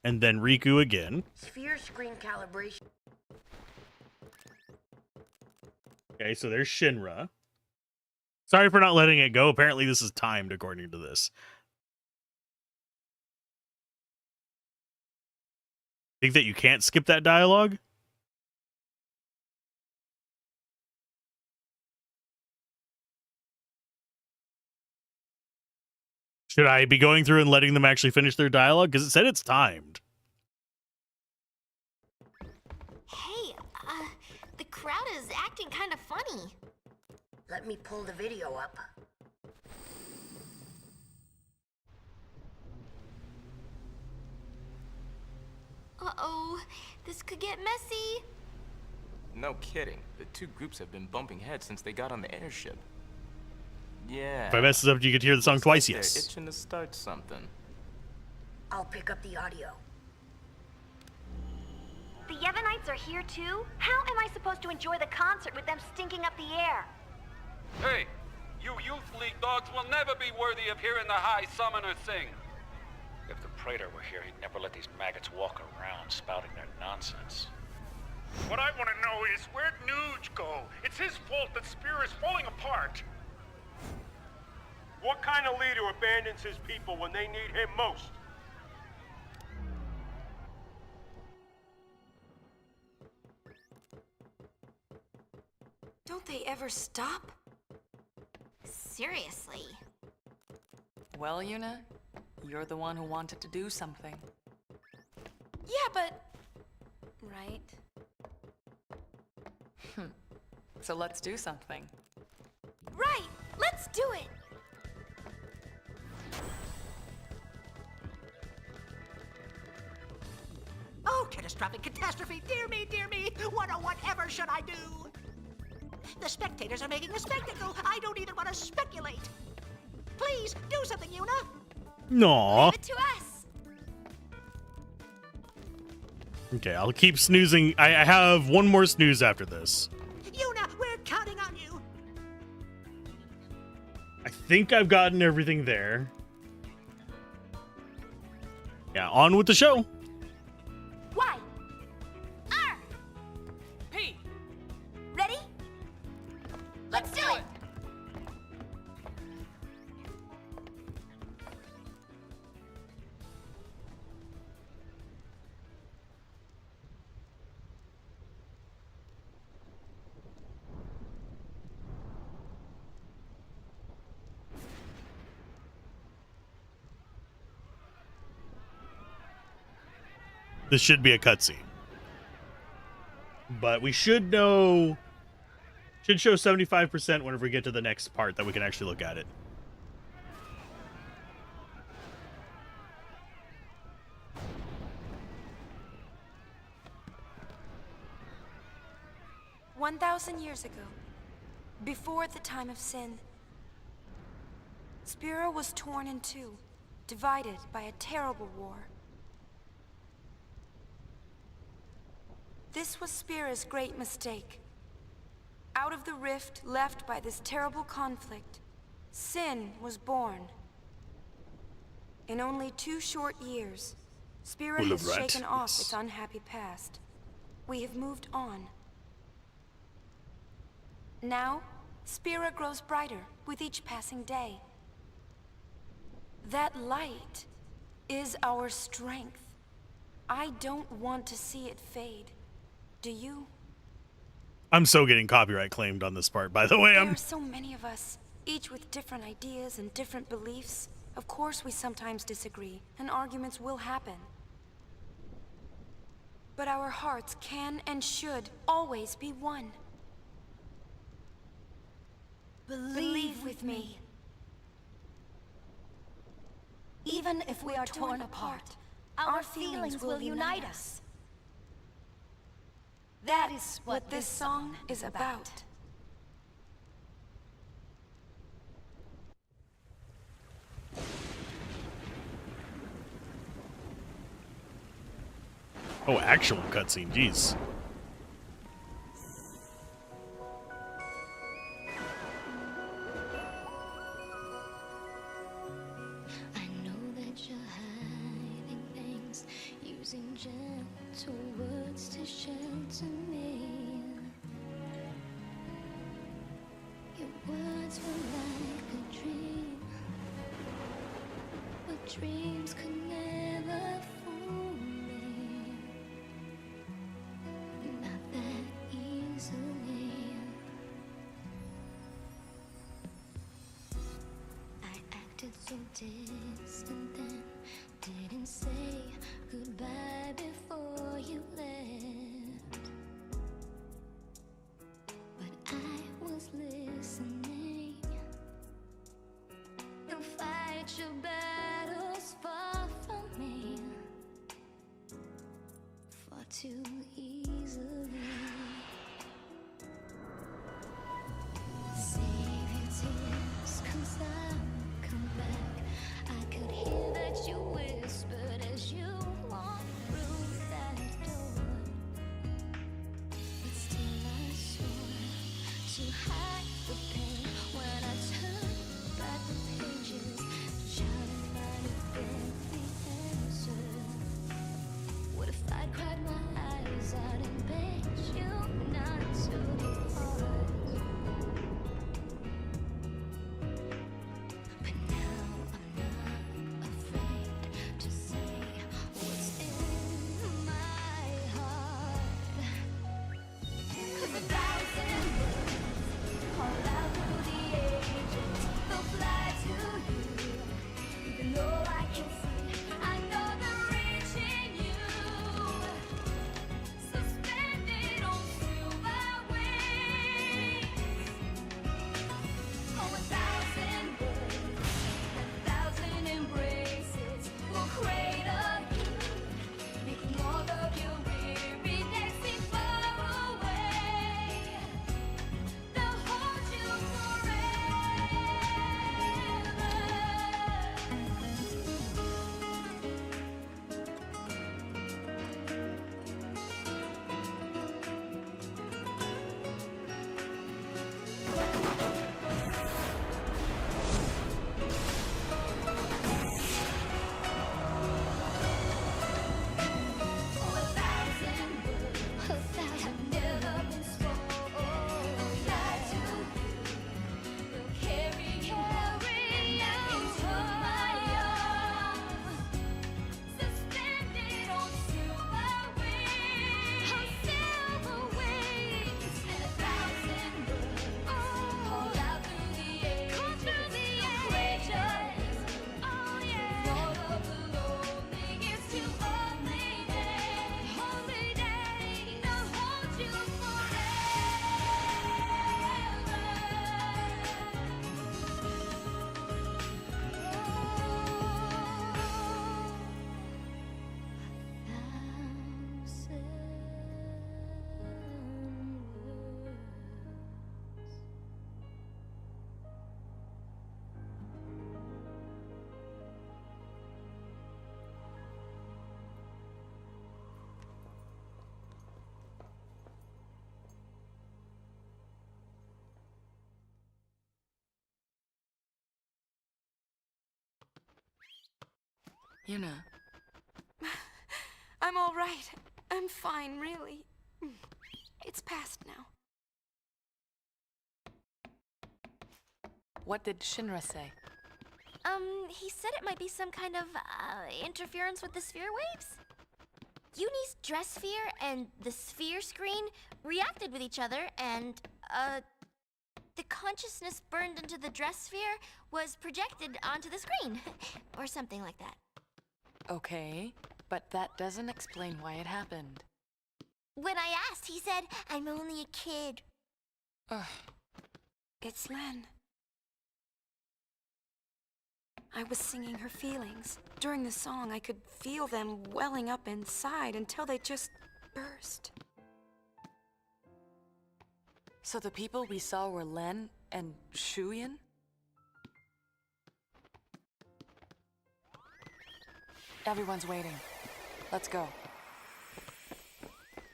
And then Riku again.
Sphere screen calibration.
Okay, so there's Shinra. Sorry for not letting it go. Apparently this is timed according to this. Think that you can't skip that dialogue? Should I be going through and letting them actually finish their dialogue? Because it said it's timed.
Hey, the crowd is acting kind of funny.
Let me pull the video up.
Uh-oh, this could get messy.
No kidding. The two groups have been bumping heads since they got on the airship. Yeah.
If I mess this up, you could hear the song twice,
They're
yes.
itching to start something.
I'll pick up the audio.
The Yevonites are here too? How am I supposed to enjoy the concert with them stinking up the air?
Hey, you Youth League dogs will never be worthy of hearing the High Summoner sing.
If the Praetor were here, he'd never let these maggots walk around spouting their nonsense.
What I want to know is, where'd Nuge go? It's his fault that Spear is falling apart. What kind of leader abandons his people when they need him most?
Don't they ever stop?
Seriously.
Well, Yuna, you're the one who wanted to do something.
Yeah, but... Right.
So let's do something.
Right! Let's do it!
Oh, catastrophic catastrophe! Dear me, dear me! Whatever should I do? The spectators are making a spectacle. I don't even want to speculate. Please, do something, Yuna.
Aw.
Leave it to us.
Okay, I'll keep snoozing. I have one more snooze after this.
Yuna, we're counting on you.
I think I've gotten everything there. Yeah, on with the show.
Y. R.
P.
Ready? Let's do it.
This should be a cutscene. But we should know... Should show 75% whenever we get to the next part that we can actually look at it.
"1,000 years ago, before the time of sin, Spira was torn in two, divided by a terrible war. This was Spira's great mistake. Out of the rift left by this terrible conflict, sin was born. In only 2 short years, Spira has shaken off its unhappy past. We have moved on. Now, Spira grows brighter with each passing day. That light is our strength. I don't want to see it fade. Do you?
I'm so getting copyright claimed on this part, by the way.
There are so many of us, each with different ideas and different beliefs. Of course we sometimes disagree, and arguments will happen. But our hearts can and should always be one. Believe with me.
Even if we are torn apart, our feelings will unite us.
That is what this song is about.
Oh, actual cutscene, jeez.
I know that you're hiding things, using gentle words to shelter me. Your words were like a dream, but dreams could never fool me. Not that easily. I acted so distant then, didn't say goodbye before you left. But I was listening. You fight your battles far from me, far too easily. Save your tears, 'cause I'll come back. I could hear that you whispered as you walked through that door. But still I swore to hide the pain when I turned back the pages. Shouting might have been the answer. What if I cried my eyes out and begged you not to depart? But now I'm not afraid to say what's in my heart. 'Cause 1,000 words call out through the ages, they'll fly to you. Even though I can see, I know they're reaching you. Suspended on silver wings. Oh, 1,000 words, 1,000 embraces will cradle you, making all of your weary days seem far away. They'll hold you forever. Oh, 1,000 words have never been spoken. Fly to you, they'll carry you into my arms. Suspended on silver wings. On silver wings. And 1,000 words call out through the ages. Courageous. Oh yeah. All of the loneliness to only day. Only day. They'll hold you
You know.
I'm all right. I'm fine, really. It's past now.
What did Shinra say?
He said it might be some kind of, interference with the sphere waves? Uni's dress sphere and the sphere screen reacted with each other, and, the consciousness burned into the dress sphere was projected onto the screen. Or something like that.
Okay, but that doesn't explain why it happened.
When I asked, he said, I'm only a kid.
Ugh. It's Len. I was singing her feelings. During the song, I could feel them welling up inside until they just burst.
So the people we saw were Len and Shuyin? Everyone's waiting. Let's go.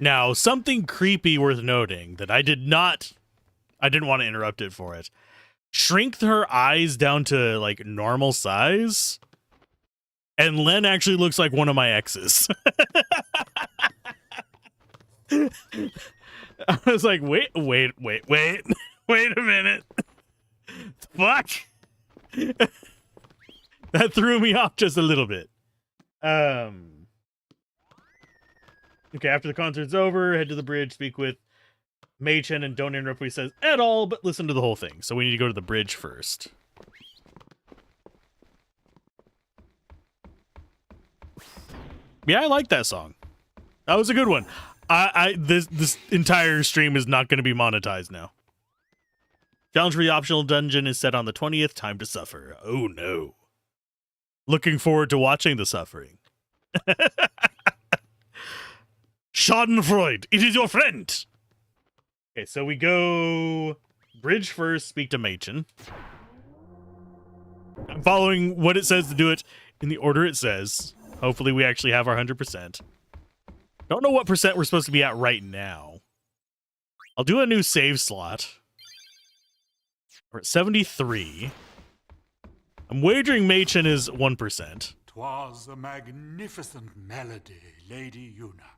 Now, something creepy worth noting that I didn't want to interrupt it for it. Shrink her eyes down to like normal size, and Len actually looks like one of my exes. I was like, wait a minute. Fuck. That threw me off just a little bit. Okay, after the concert's over, head to the bridge, speak with Mei Chen, and don't interrupt what he says at all, but listen to the whole thing. So we need to go to the bridge first. Yeah, I like that song. That was a good one. This entire stream is not going to be monetized now. Challenge for the optional dungeon is set on the 20th. Time to suffer. Oh no. Looking forward to watching the suffering. Schadenfreude, it is your friend. Okay, so we go bridge first, speak to Machen. I'm following what it says to do it in the order it says. Hopefully we actually have our 100%. Don't know what percent we're supposed to be at right now. I'll do a new save slot. We're at 73. I'm wagering Machen is 1%.
'Twas a magnificent melody, Lady Yuna.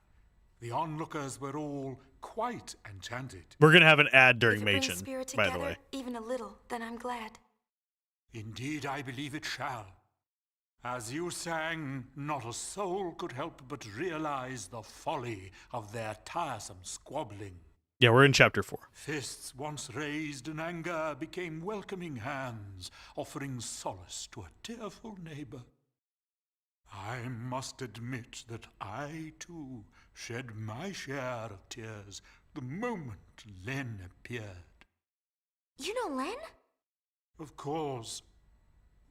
The onlookers were all quite enchanted.
We're going to have an ad during
If it brings
Machen,
spirit
by
together,
the way.
even a little, then I'm glad.
Indeed, I believe it shall. As you sang, not a soul could help but realize the folly of their tiresome squabbling.
Yeah, we're in chapter 4.
Fists once raised in anger became welcoming hands, offering solace to a tearful neighbor. I must admit that I, too, shed my share of tears the moment Len appeared.
You know Len?
Of course.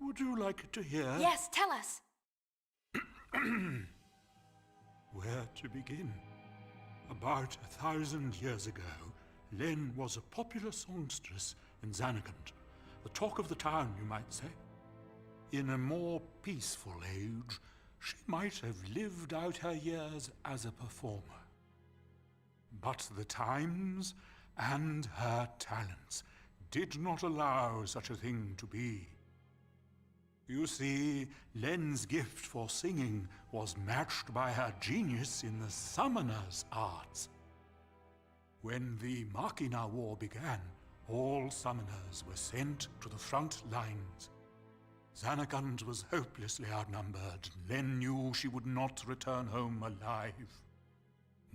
Would you like to hear?
Yes, tell us.
Where to begin? About 1,000 years ago, Len was a popular songstress in Zanarkand, the talk of the town, you might say. In a more peaceful age, she might have lived out her years as a performer. But the times and her talents did not allow such a thing to be. You see, Len's gift for singing was matched by her genius in the summoner's arts. When the Machina War began, all summoners were sent to the front lines. Zanarkand was hopelessly outnumbered. Len knew she would not return home alive.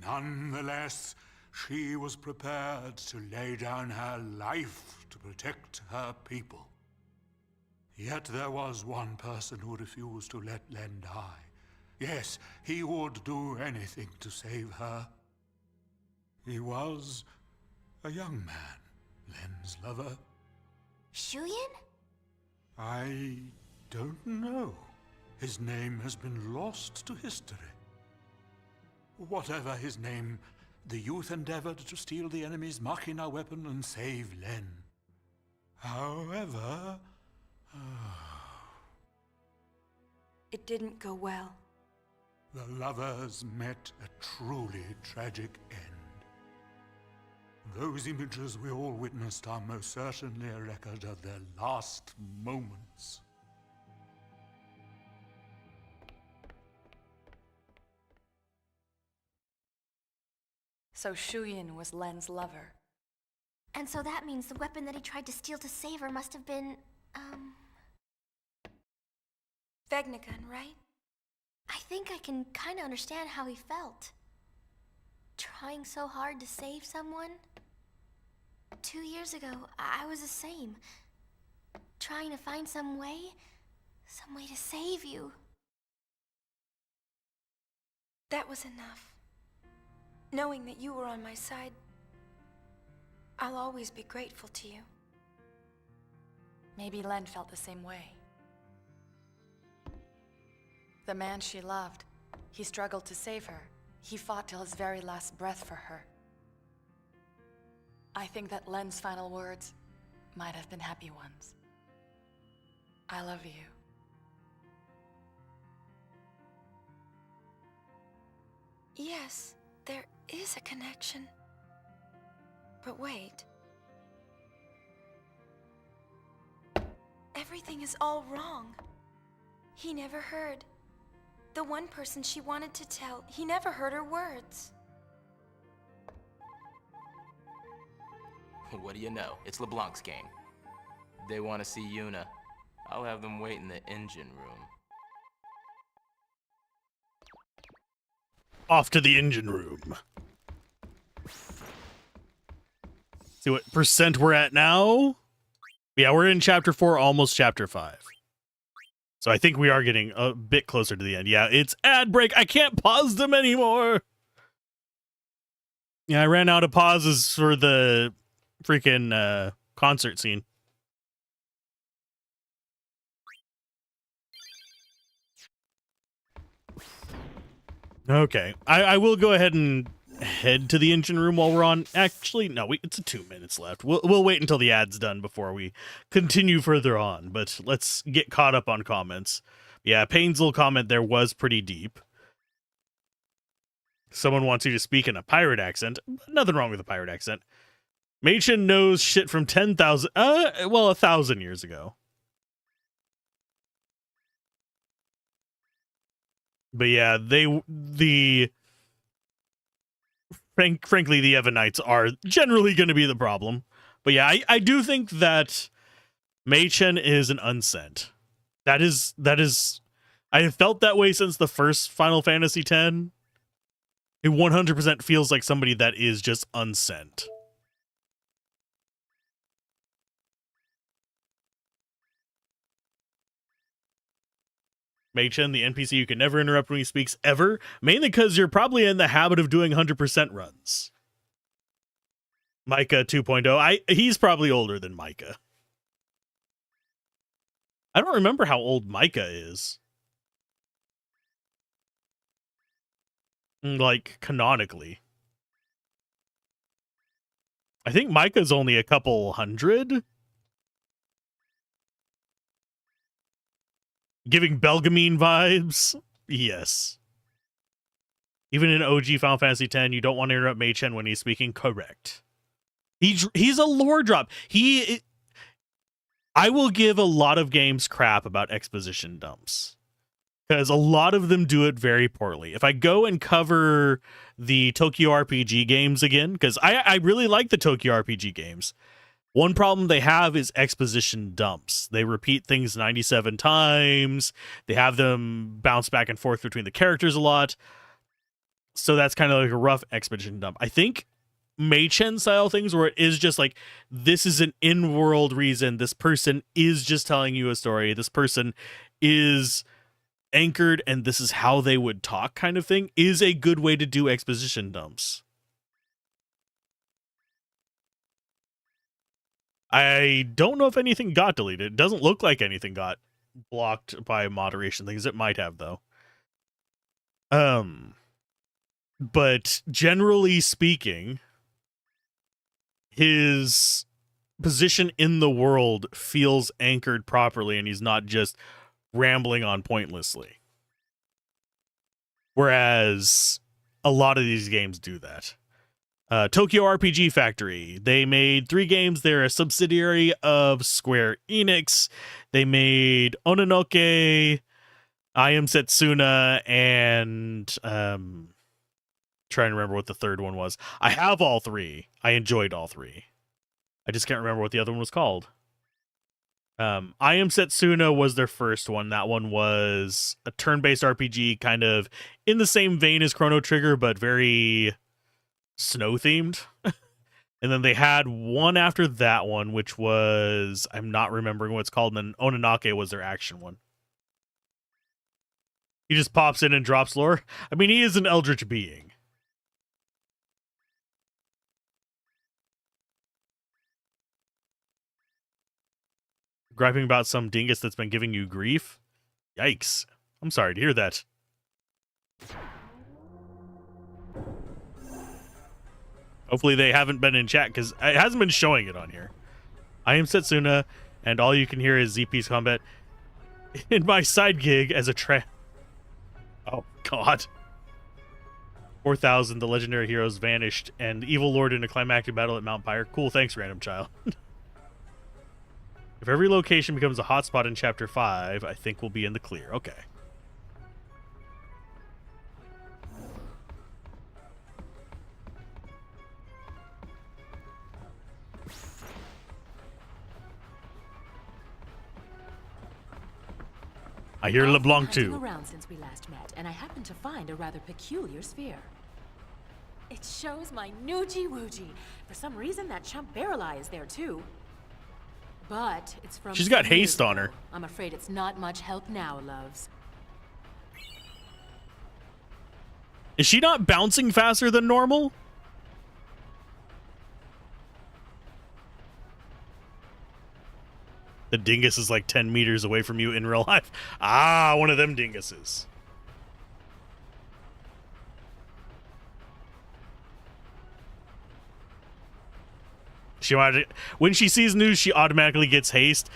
Nonetheless, she was prepared to lay down her life to protect her people. Yet there was one person who refused to let Len die. Yes, he would do anything to save her. He was a young man, Len's lover.
Shuyin?
I don't know. His name has been lost to history. Whatever his name, the youth endeavored to steal the enemy's Machina weapon and save Len. However,
It didn't go well.
the lovers met a truly tragic end. Those images we all witnessed are most certainly a record of their last moments.
So Shuyin was Len's lover.
And so that means the weapon that he tried to steal to save her must have been,
Vegnagun, right?
I think I can kind of understand how he felt. Trying so hard to save someone. 2 years ago, I was the same. Trying to find some way to save you.
That was enough. Knowing that you were on my side, I'll always be grateful to you.
Maybe Len felt the same way. The man she loved, he struggled to save her. He fought till his very last breath for her. I think that Len's final words might have been happy ones. I love you.
Yes, there is a connection. But wait. Everything is all wrong. He never heard. The one person she wanted to tell, he never heard her words.
What do you know? It's LeBlanc's gang. They want to see Yuna. I'll have them wait in the engine room.
Off to the engine room. See what percent we're at now? Yeah, we're in chapter 4, almost chapter 5. So I think we are getting a bit closer to the end. Yeah, it's ad break. I can't pause them anymore. Yeah, I ran out of pauses for the freaking concert scene. Okay, I will go ahead and head to the engine room while we're on. Actually, no, it's 2 minutes left. We'll wait until the ad's done before we continue further on. But let's get caught up on comments. Yeah, Payne's little comment there was pretty deep. Someone wants you to speak in a pirate accent. Nothing wrong with a pirate accent. Machen knows shit from 10,000, 1,000 years ago. But yeah, frankly, the Evanites are generally going to be the problem. But yeah, I do think that Mei-Chen is an unsent. That is, I have felt that way since the first Final Fantasy X. It 100% feels like somebody that is just unsent. Mei-Chen, the NPC you can never interrupt when he speaks ever, mainly because you're probably in the habit of doing 100% runs. Micah 2.0, he's probably older than Micah. I don't remember how old Micah is. Like, canonically. I think Micah's only a couple hundred. Giving Belgamine vibes? Yes. Even in OG Final Fantasy X, you don't want to interrupt Mei-Chen when he's speaking. Correct. He's a lore drop. I will give a lot of games crap about exposition dumps, because a lot of them do it very poorly. If I go and cover the Tokyo RPG games again, because I really like the Tokyo RPG games, one problem they have is exposition dumps. They repeat things 97 times. They have them bounce back and forth between the characters a lot. So that's kind of like a rough exposition dump. I think Mei-Chen style things where it is just like, this is an in-world reason. This person is just telling you a story. This person is anchored and this is how they would talk kind of thing is a good way to do exposition dumps. I don't know if anything got deleted. It doesn't look like anything got blocked by moderation things. It might have, though. But generally speaking, his position in the world feels anchored properly, and he's not just rambling on pointlessly. Whereas a lot of these games do that. Tokyo RPG Factory. They made 3 games. They're a subsidiary of Square Enix. They made Ononoke, I Am Setsuna, and trying to remember what the third one was. I have all 3. I enjoyed all 3. I just can't remember what the other one was called. I Am Setsuna was their first one. That one was a turn-based RPG, kind of in the same vein as Chrono Trigger, but very snow-themed. And then they had one after that one, which was, I'm not remembering what it's called, and then Ononake was their action one. He just pops in and drops lore. I mean, he is an eldritch being. Griping about some dingus that's been giving you grief? Yikes. I'm sorry to hear that. Hopefully they haven't been in chat, because it hasn't been showing it on here. I am Setsuna, and all you can hear is ZP's combat. In my side gig as a Oh, God. 4,000, the legendary heroes vanished, and the evil lord in a climactic battle at Mount Pyre. Cool, thanks, random child. If every location becomes a hotspot in Chapter 5, I think we'll be in the clear. Okay. I hear LeBlanc too.
Around since we last met, and I happened to find a rather peculiar sphere. It shows my Nuji Wooji. For some reason, that chump Barrel Eye is there too. But it's from.
She's got haste on her.
I'm afraid it's not much help now, loves.
Is she not bouncing faster than normal? The dingus is like 10 meters away from you in real life. Ah, one of them dinguses. When she sees news, she automatically gets haste.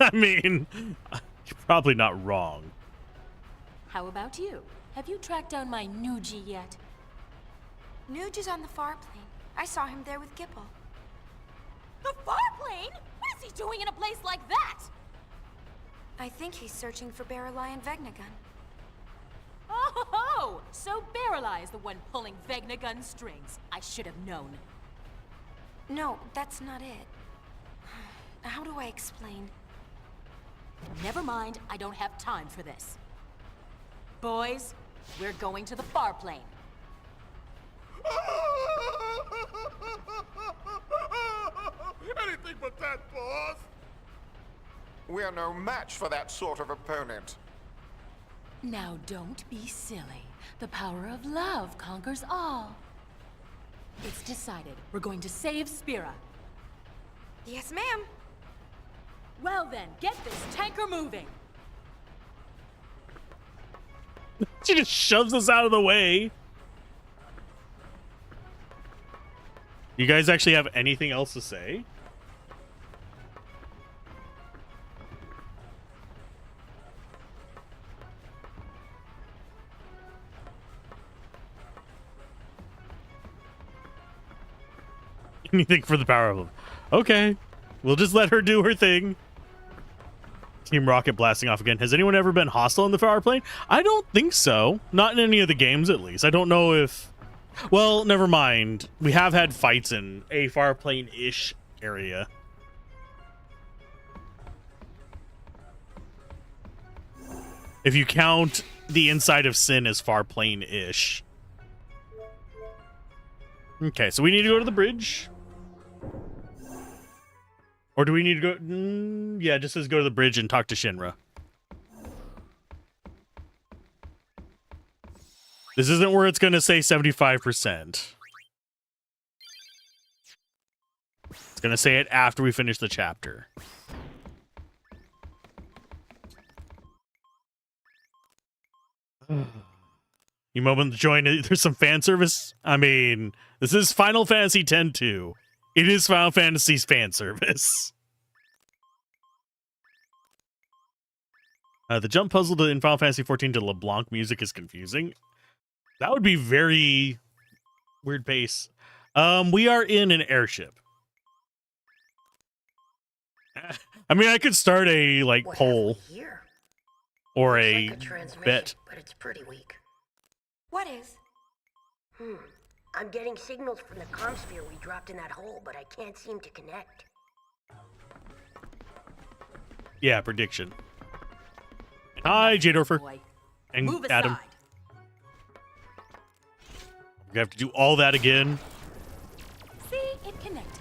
I mean, you're probably not wrong.
How about you? Have you tracked down my Nuji yet?
Nuge is on the far plane. I saw him there with Gipple.
The far plane? What is he doing in a place like that?
I think he's searching for Barrel Eye and Vegnagun.
Oh, so Barrel Eye is the one pulling Vegnagun strings. I should have known.
No, that's not it. How do I explain?
Never mind, I don't have time for this. Boys, we're going to the far plane.
Anything but that, boss!
We're no match for that sort of opponent.
Now don't be silly. The power of love conquers all. It's decided. We're going to save Spira.
Yes, ma'am.
Well then, get this tanker moving.
She just shoves us out of the way. You guys actually have anything else to say? Anything for the power of love. Okay. We'll just let her do her thing. Team Rocket blasting off again. Has anyone ever been hostile in the far plane? I don't think so. Not in any of the games, at least. I don't know if... Well, never mind. We have had fights in a far plane-ish area. If you count the inside of Sin as far plane-ish. Okay, so we need to go to the bridge. Or do we need to go... yeah, it just says go to the bridge and talk to Shinra. This isn't where it's going to say 75%. It's going to say it after we finish the chapter. You moment to join. There's some fan service. I mean, this is Final Fantasy X 2. It is Final Fantasy's fan service. The jump puzzle in Final Fantasy XIV to LeBlanc music is confusing. That would be very weird pace. We are in an airship. I mean, I could start a poll or a bet.
But it's pretty weak.
What is?
I'm getting signals from the comm sphere we dropped in that hole, but I can't seem to connect.
Yeah, prediction. Hi, Jadorfer. And
Move
Adam.
aside.
We have to do all that again.
See, it connected.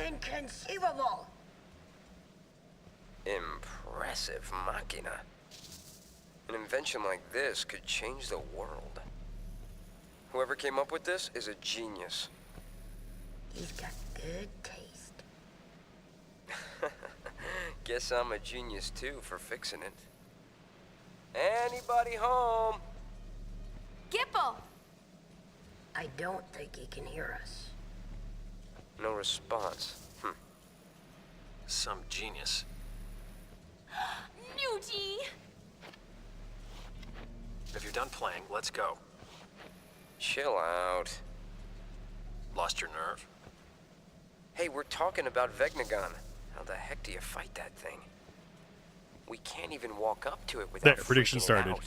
Inconceivable!
Impressive machina. An invention like this could change the world. Whoever came up with this is a genius.
He's got good taste.
Guess I'm a genius too for fixing it. Anybody home?
Gipple!
I don't think he can hear us.
No response.
Some genius.
Nuji!
If you're done playing, let's go.
Chill out.
Lost your nerve?
Hey, we're talking about Vegnagon. How the heck do you fight that thing? We can't even walk up to it without
There, prediction
freaking
started.
out.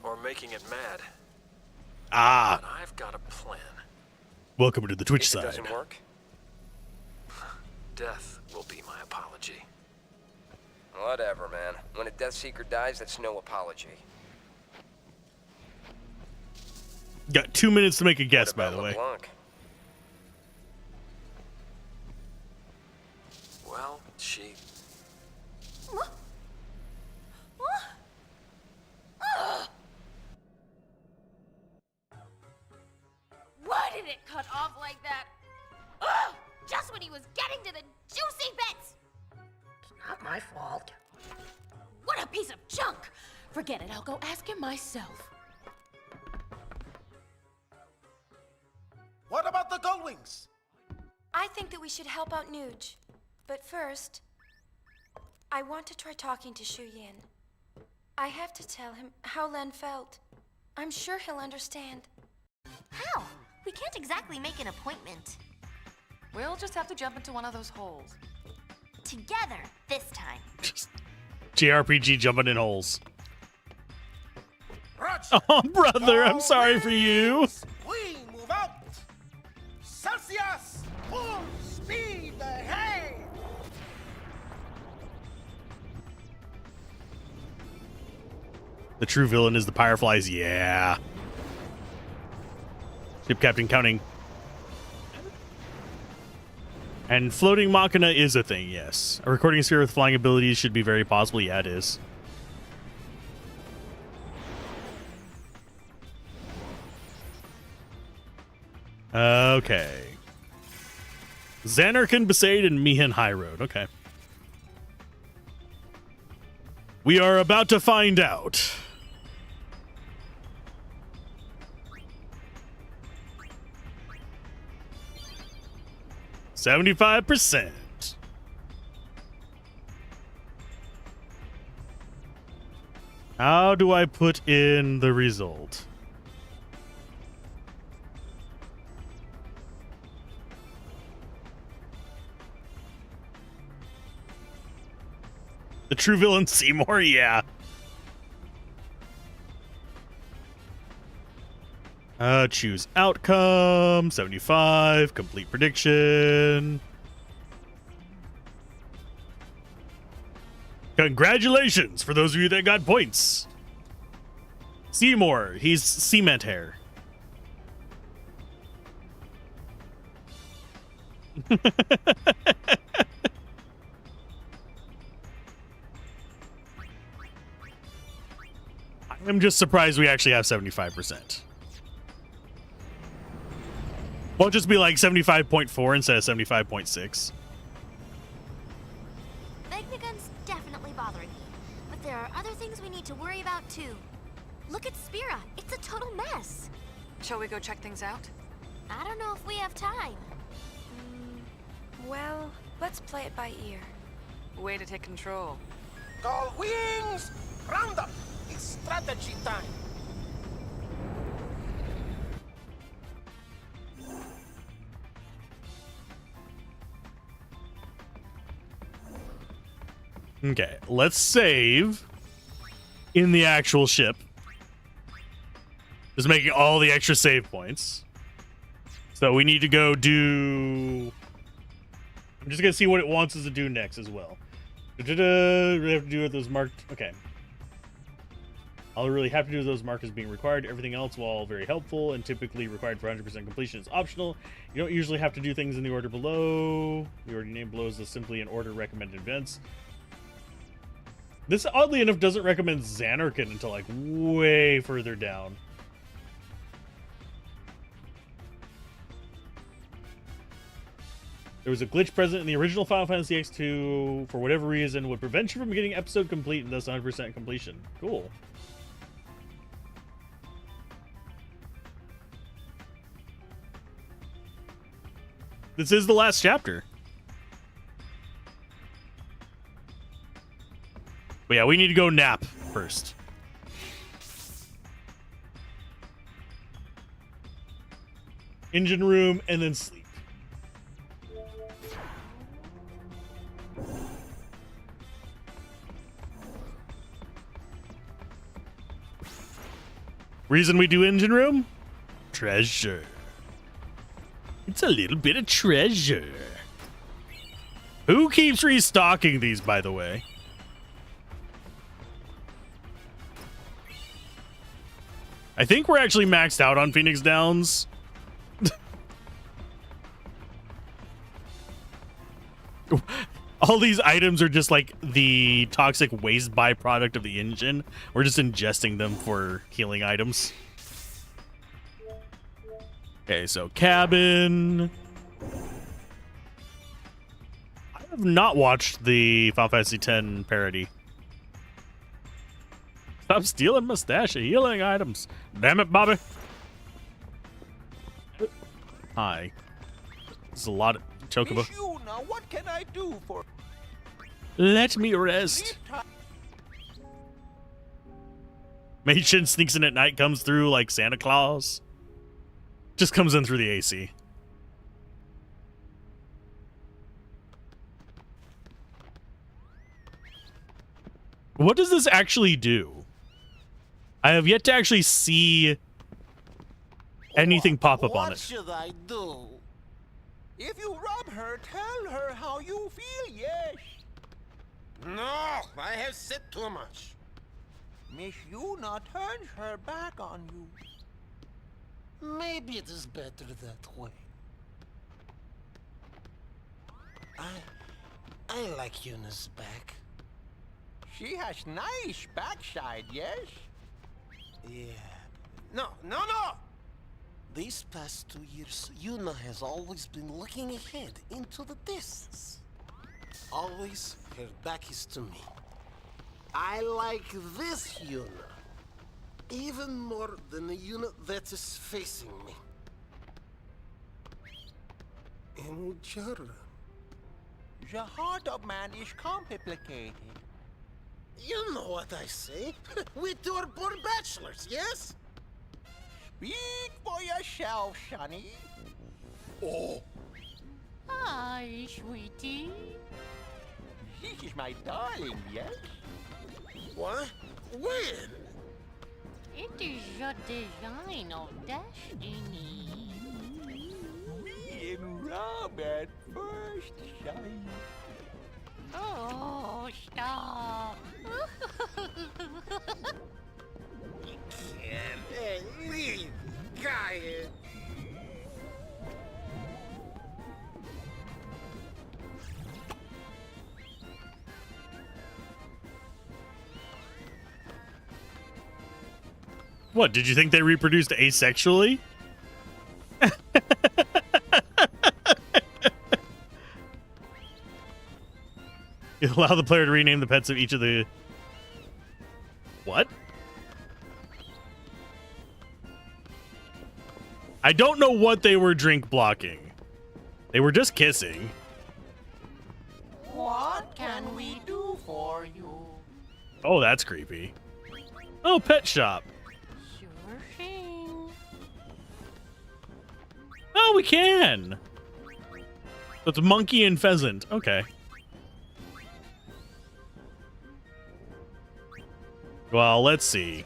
Or making it mad.
Ah.
But I've got a plan.
Welcome to the Twitch
If it
side.
doesn't work,
Death will be my apology.
whatever, man. When a Death Seeker dies, that's no apology.
Got 2 minutes to make a guess, by the way.
LeBlanc?
Well, she...
Why did it cut off like that? Ugh! Just when he was getting to the juicy bits!
It's not my fault.
What a piece of junk! Forget it, I'll go ask him myself.
What about the Goldwings?
I think that we should help out Nuge. But first, I want to try talking to Shu Yin. I have to tell him how Len felt. I'm sure he'll understand.
How? We can't exactly make an appointment.
We'll just have to jump into one of those holes.
Together, this time.
Just JRPG jumping in holes.
Roger.
Oh, brother, I'm sorry for you.
We move out. Celsius, full speed ahead.
The true villain is the Fireflies. Yeah. Ship captain counting. And floating machina is a thing, yes. A recording sphere with flying abilities should be very possible. Yeah, it is. Okay. Xanarkin, Besaid, and Mihan High Road. Okay. We are about to find out. $75%. How do I put in the result? The true villain Seymour, yeah. Choose outcome, 75, complete prediction. Congratulations for those of you that got points. Seymour, he's cement hair. I'm just surprised we actually have 75%. Won't just be like 75.4 instead of 75.6.
Vegnagun's definitely bothering me, but there are other things we need to worry about too. Look at Spira. It's a total mess.
Shall we go check things out?
I don't know if we have time.
Well, let's play it by ear.
Way to take control.
Goldwings, round up. It's strategy time.
Okay, let's save in the actual ship. Just making all the extra save points. So we need to go do... I'm just going to see what it wants us to do next as well. We have to do with those marked... Okay. All we really have to do is those marked as being required. Everything else, while very helpful and typically required for 100% completion, is optional. You don't usually have to do things in the order below. The order named below is simply an order recommended events. This, oddly enough, doesn't recommend Xanarkand until, like, way further down. There was a glitch present in the original Final Fantasy X-2 for whatever reason would prevent you from getting episode complete and thus 100% completion. Cool. This is the last chapter. But yeah, we need to go nap first. Engine room and then sleep. Reason we do engine room? Treasure. It's a little bit of treasure. Who keeps restocking these, by the way? I think we're actually maxed out on Phoenix Downs. All these items are just like the toxic waste byproduct of the engine. We're just ingesting them for healing items. Okay, so cabin. I have not watched the Final Fantasy X parody. Stop stealing my stash of healing items. Damn it, Bobby. Hi. This is a lot of Chocobo.
Now what can I do for...
Let me rest. Machen sneaks in at night, comes through like Santa Claus. Just comes in through the AC. What does this actually do? I have yet to actually see anything pop up on it.
What should I do? If you rub her, tell her how you feel, yes.
No, I have said too much.
Miss Yuna turns her back on you.
Maybe it is better that way. I like Yuna's back.
She has nice backside, yes?
Yeah. No! These past 2 years, Yuna has always been looking ahead into the distance. Always, her back is to me. I like this Yuna even more than the Yuna that is facing me. And Jara.
The heart of man is complicated.
You know what I say. We two are poor bachelors, yes?
Speak for yourself, Sonny.
Oh.
Hi, sweetie. This is my darling, yes?
What? When?
It is your design of destiny.
Me and Rob at first sight.
Oh, stop.
Hey, leave, guy.
What, did you think they reproduced asexually? You allow the player to rename the pets of each of the... What? I don't know what they were drink blocking. They were just kissing.
What can we do for you?
Oh, that's creepy. Oh, pet shop.
Sure thing.
Oh, we can. So it's monkey and pheasant. Okay. Well, let's see.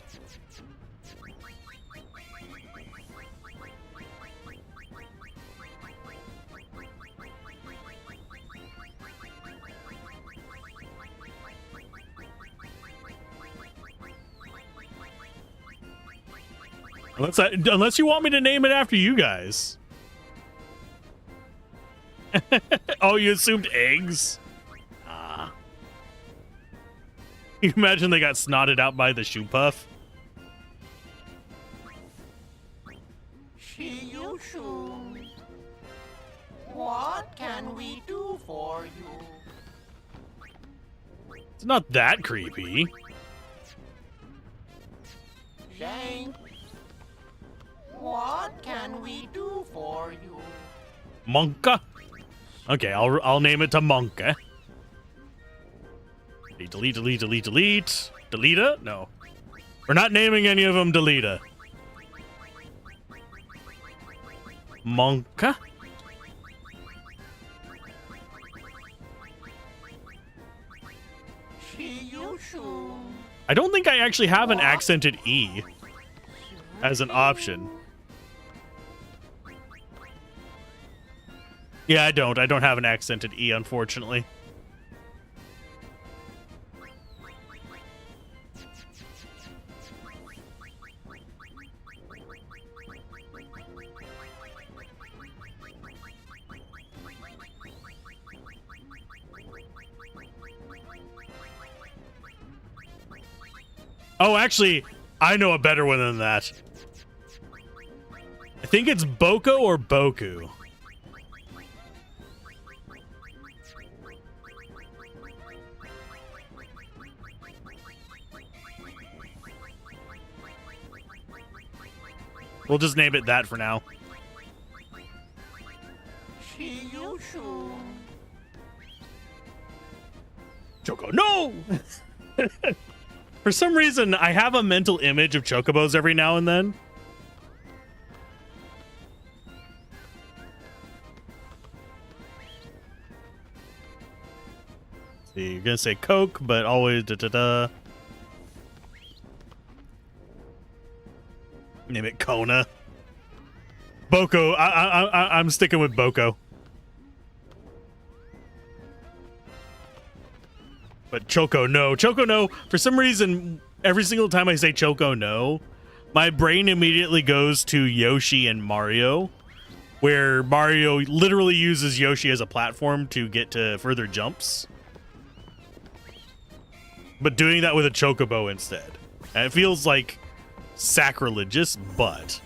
Unless you want me to name it after you guys. Oh, you assumed eggs? Ah. You imagine they got snotted out by the shoe puff?
See you soon. What can we do for you?
It's not that creepy.
Zhang, what can we do for you?
Monka? Okay, I'll name it to Monka. Delete. Deleta? No. We're not naming any of them Deleta. Monka?
See you soon.
I don't think I actually have an accented E as an option. Yeah, I don't. I don't have an accented E, unfortunately. Oh, actually, I know a better one than that. I think it's Boko or Boku. We'll just name it that for now.
See you soon.
Choco, no! For some reason, I have a mental image of chocobos every now and then. See, you're gonna say Coke, but always da-da-da. Name it Kona. Boko. I'm sticking with Boko. But Choco no. Choco no. For some reason, every single time I say Choco no, my brain immediately goes to Yoshi and Mario, where Mario literally uses Yoshi as a platform to get to further jumps. But doing that with a Chocobo instead. And it feels like sacrilegious, but...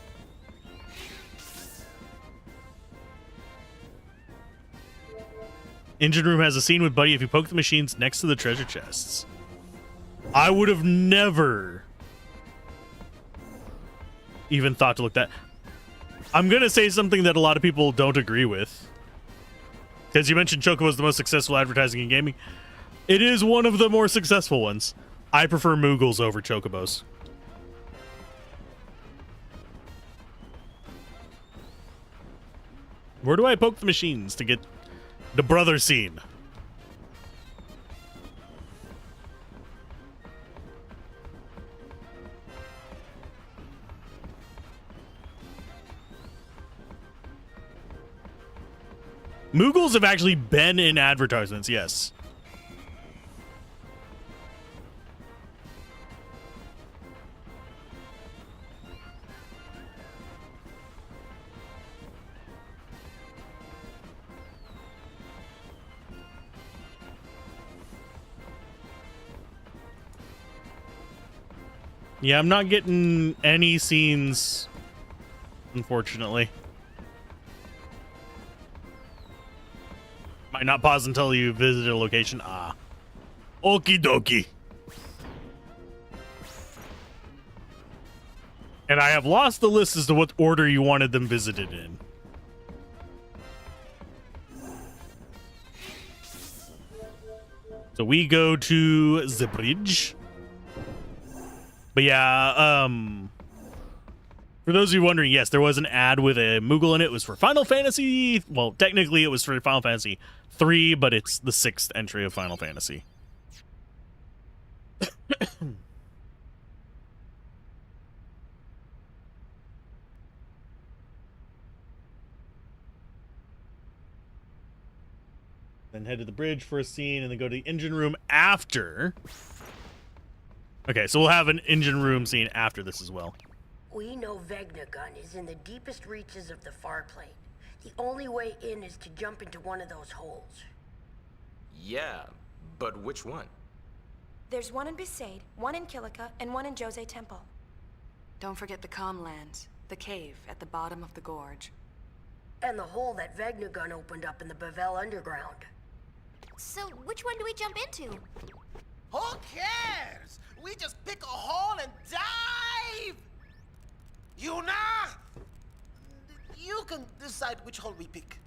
Engine room has a scene with Buddy if you poke the machines next to the treasure chests. I would have never even thought to look that. I'm going to say something that a lot of people don't agree with. Because you mentioned Chocobo was the most successful advertising in gaming. It is one of the more successful ones. I prefer Moogles over Chocobos. Where do I poke the machines to get the brother scene? Moogles have actually been in advertisements, yes. Yeah, I'm not getting any scenes, unfortunately. Might not pause until you visit a location. Ah. Okie dokie. And I have lost the list as to what order you wanted them visited in. So we go to the bridge. But yeah, for those of you wondering, yes, there was an ad with a Moogle in it. It was for Final Fantasy. Well, technically it was for Final Fantasy 3, but it's the 6th entry of Final Fantasy. Then head to the bridge for a scene and then go to the engine room after. Okay, so we'll have an engine room scene after this as well.
We know Vegnagun is in the deepest reaches of the far plane. The only way in is to jump into one of those holes.
Yeah, but which one?
There's one in Besaid, one in Kilika, and one in Jose Temple.
Don't forget the Comlands, the cave at the bottom of the gorge.
And the hole that Vegnagun opened up in the Bavel underground.
So, which one do we jump into?
Who cares? We just pick a hole and dive! Yuna! You can decide which hole we pick.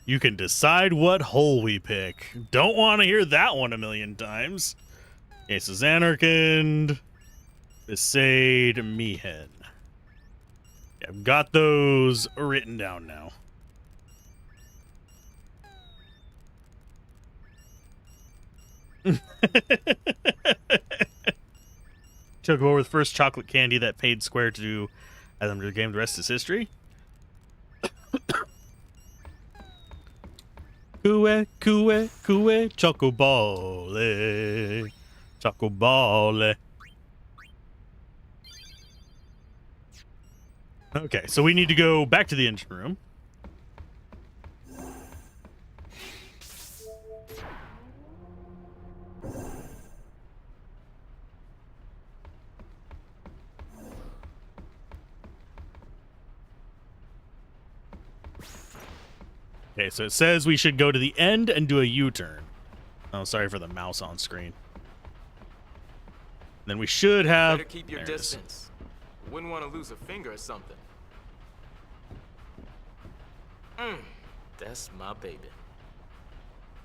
You can decide what hole we pick. Don't want to hear that one a million times. Okay, so Zanarkand, Besaid, Mihen. Yeah, I've got those written down now. Took over the first chocolate candy that paid Square to do as under the game. The rest is history. Cue, cue, cue, chocobole. Chocobole. Okay, so we need to go back to the engine room. Okay, so it says we should go to the end and do a U-turn. Oh, sorry for the mouse on screen. Then we should have...
Better keep your distance. Wouldn't want to lose a finger or something. That's my baby.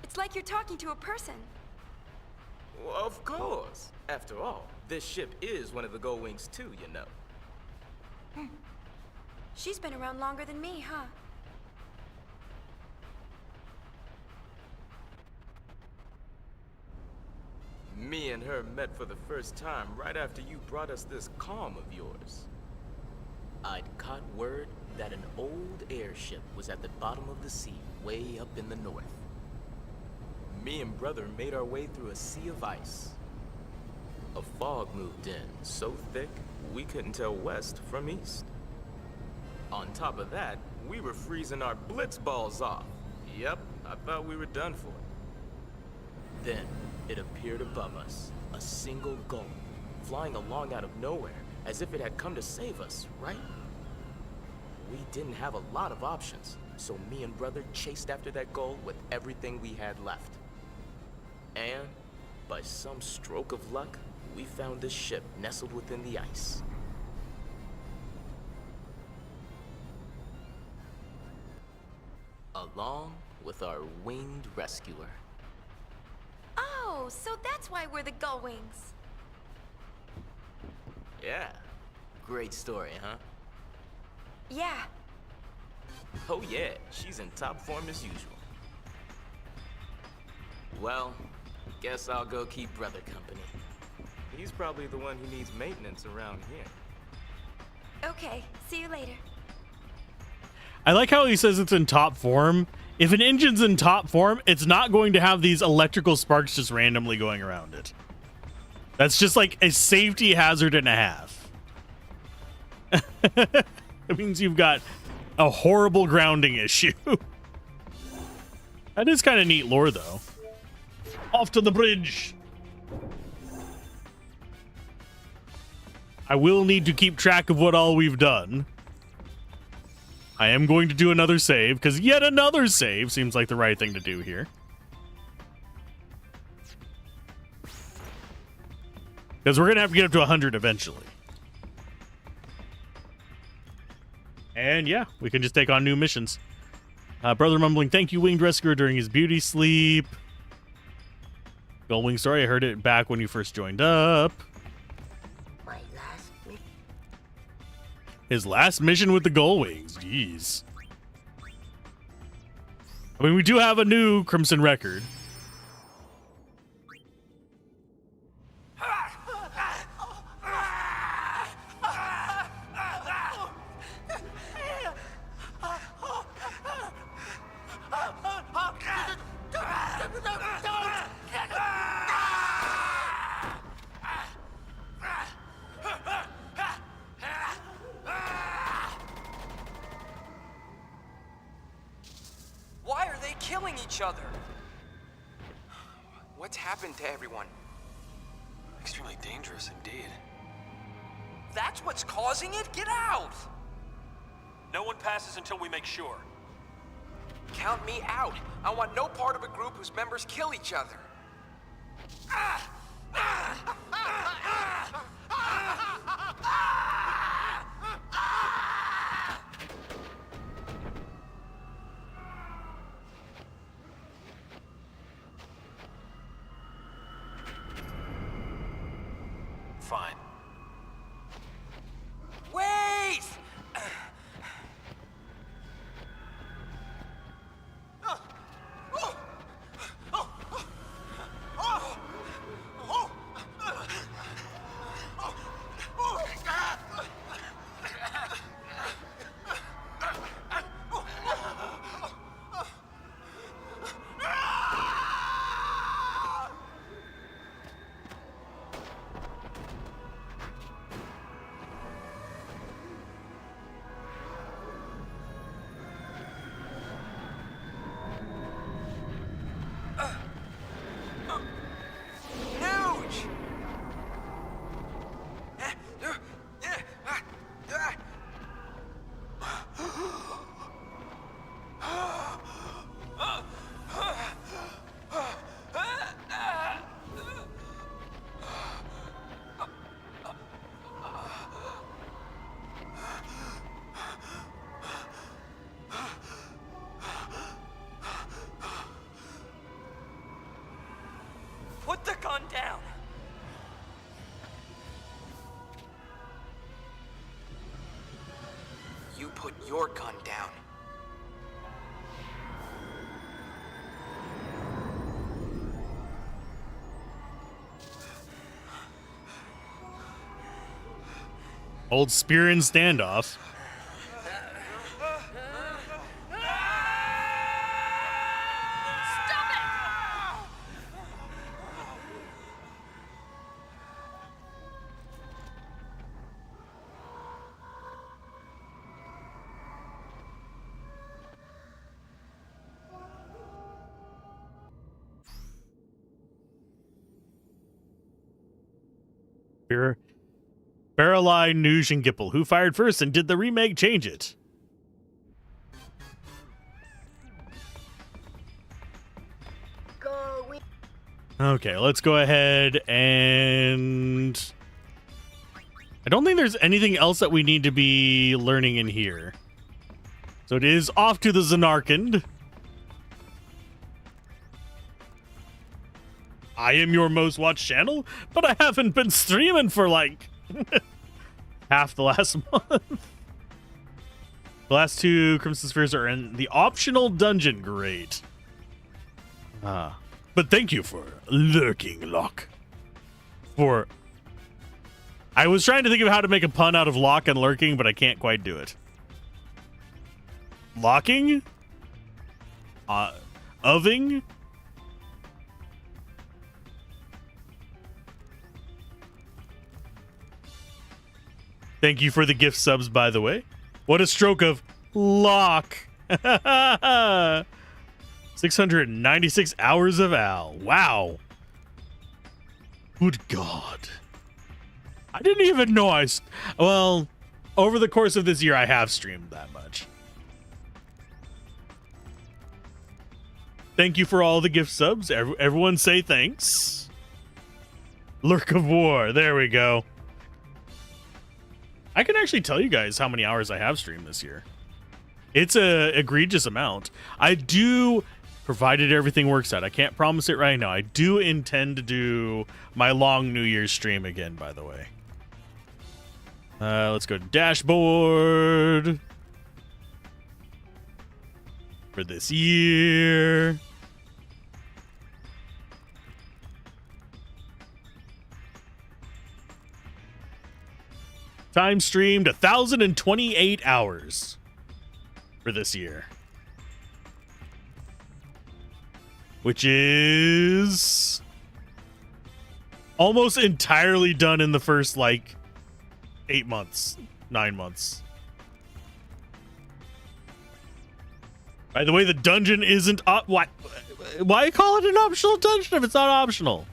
It's like you're talking to a person.
Well, of course. After all, this ship is one of the Gold Wings too, you know.
She's been around longer than me, huh?
Me and her met for the first time right after you brought us this calm of yours. I'd caught word that an old airship was at the bottom of the sea, way up in the north. Me and brother made our way through a sea of ice. A fog moved in, so thick we couldn't tell west from east. On top of that, we were freezing our blitz balls off. Yep, I thought we were done for. Then, it appeared above us, a single gull, flying along out of nowhere, as if it had come to save us, right? We didn't have a lot of options, so me and brother chased after that gull with everything we had left. And, by some stroke of luck, we found this ship nestled within the ice. Along with our winged rescuer.
Oh, so that's why we're the Gull Wings.
Yeah. Great story, huh?
Yeah.
Oh yeah, she's in top form as usual. Well, guess I'll go keep brother company. He's probably the one who needs maintenance around here.
Okay, see you later.
I like how he says it's in top form. If an engine's in top form, it's not going to have these electrical sparks just randomly going around it. That's just like a safety hazard and a half. It means you've got a horrible grounding issue. That is kind of neat lore, though. Off to the bridge. I will need to keep track of what all we've done. I am going to do another save, because yet another save seems like the right thing to do here. Because we're going to have to get up to 100 eventually. And yeah, we can just take on new missions. Brother mumbling, thank you, Winged Rescuer, during his beauty sleep. Goldwing story, I heard it back when you first joined up.
My last mission.
His last mission with the Goldwings, jeez. I mean, we do have a new Crimson record.
killing each other. What's happened to everyone?
Extremely dangerous indeed.
That's what's causing it? Get out!
No one passes until we make sure.
Count me out. I want no part of a group whose members kill each other.
Fine.
Wait! Put the gun down! You put your gun down.
Old spear and standoff. Barreleye, Nuge, and Gipple. Who fired first, and did the remake change it? Okay, let's go ahead and... I don't think there's anything else that we need to be learning in here. So it is off to the Zanarkand. I am your most watched channel, but I haven't been streaming for like half the last month. The last two Crimson Spheres are in the optional dungeon. Great. But thank you for lurking, Locke. I was trying to think of how to make a pun out of lock and lurking, but I can't quite do it. Locking? Oving? Thank you for the gift subs, by the way. What a stroke of luck. 696 hours of Al. Wow. Good God. I didn't even know well, over the course of this year, I have streamed that much. Thank you for all the gift subs. Everyone say thanks. Lurk of War. There we go. I can actually tell you guys how many hours I have streamed this year. It's a egregious amount. I do, provided everything works out. I can't promise it right now. I do intend to do my long New Year's stream again, by the way. Let's go to dashboard for this year. Time streamed 1,028 hours for this year, which is almost entirely done in the first, 8 months, 9 months. By the way, the dungeon isn't why call it an optional dungeon if it's not optional?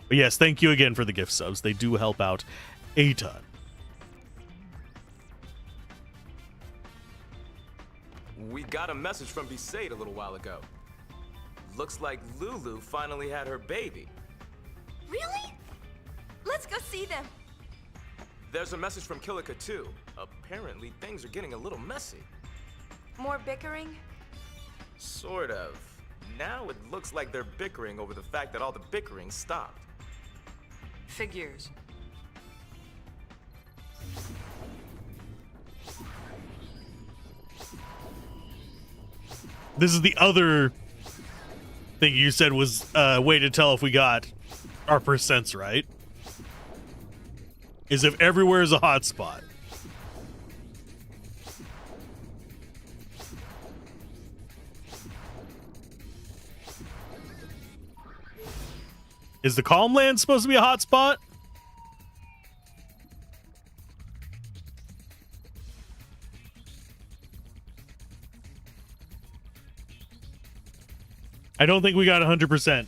But yes, thank you again for the gift subs. They do help out a ton.
We got a message from Besaid a little while ago. Looks like Lulu finally had her baby.
Really? Let's go see them.
There's a message from Kilika too. Apparently things are getting a little messy.
More bickering?
Sort of. Now it looks like they're bickering over the fact that all the bickering stopped.
Figures.
This is the other thing you said was a way to tell if we got our percents right. Is if everywhere is a hotspot. Is the Calm Land supposed to be a hotspot? I don't think we got 100%.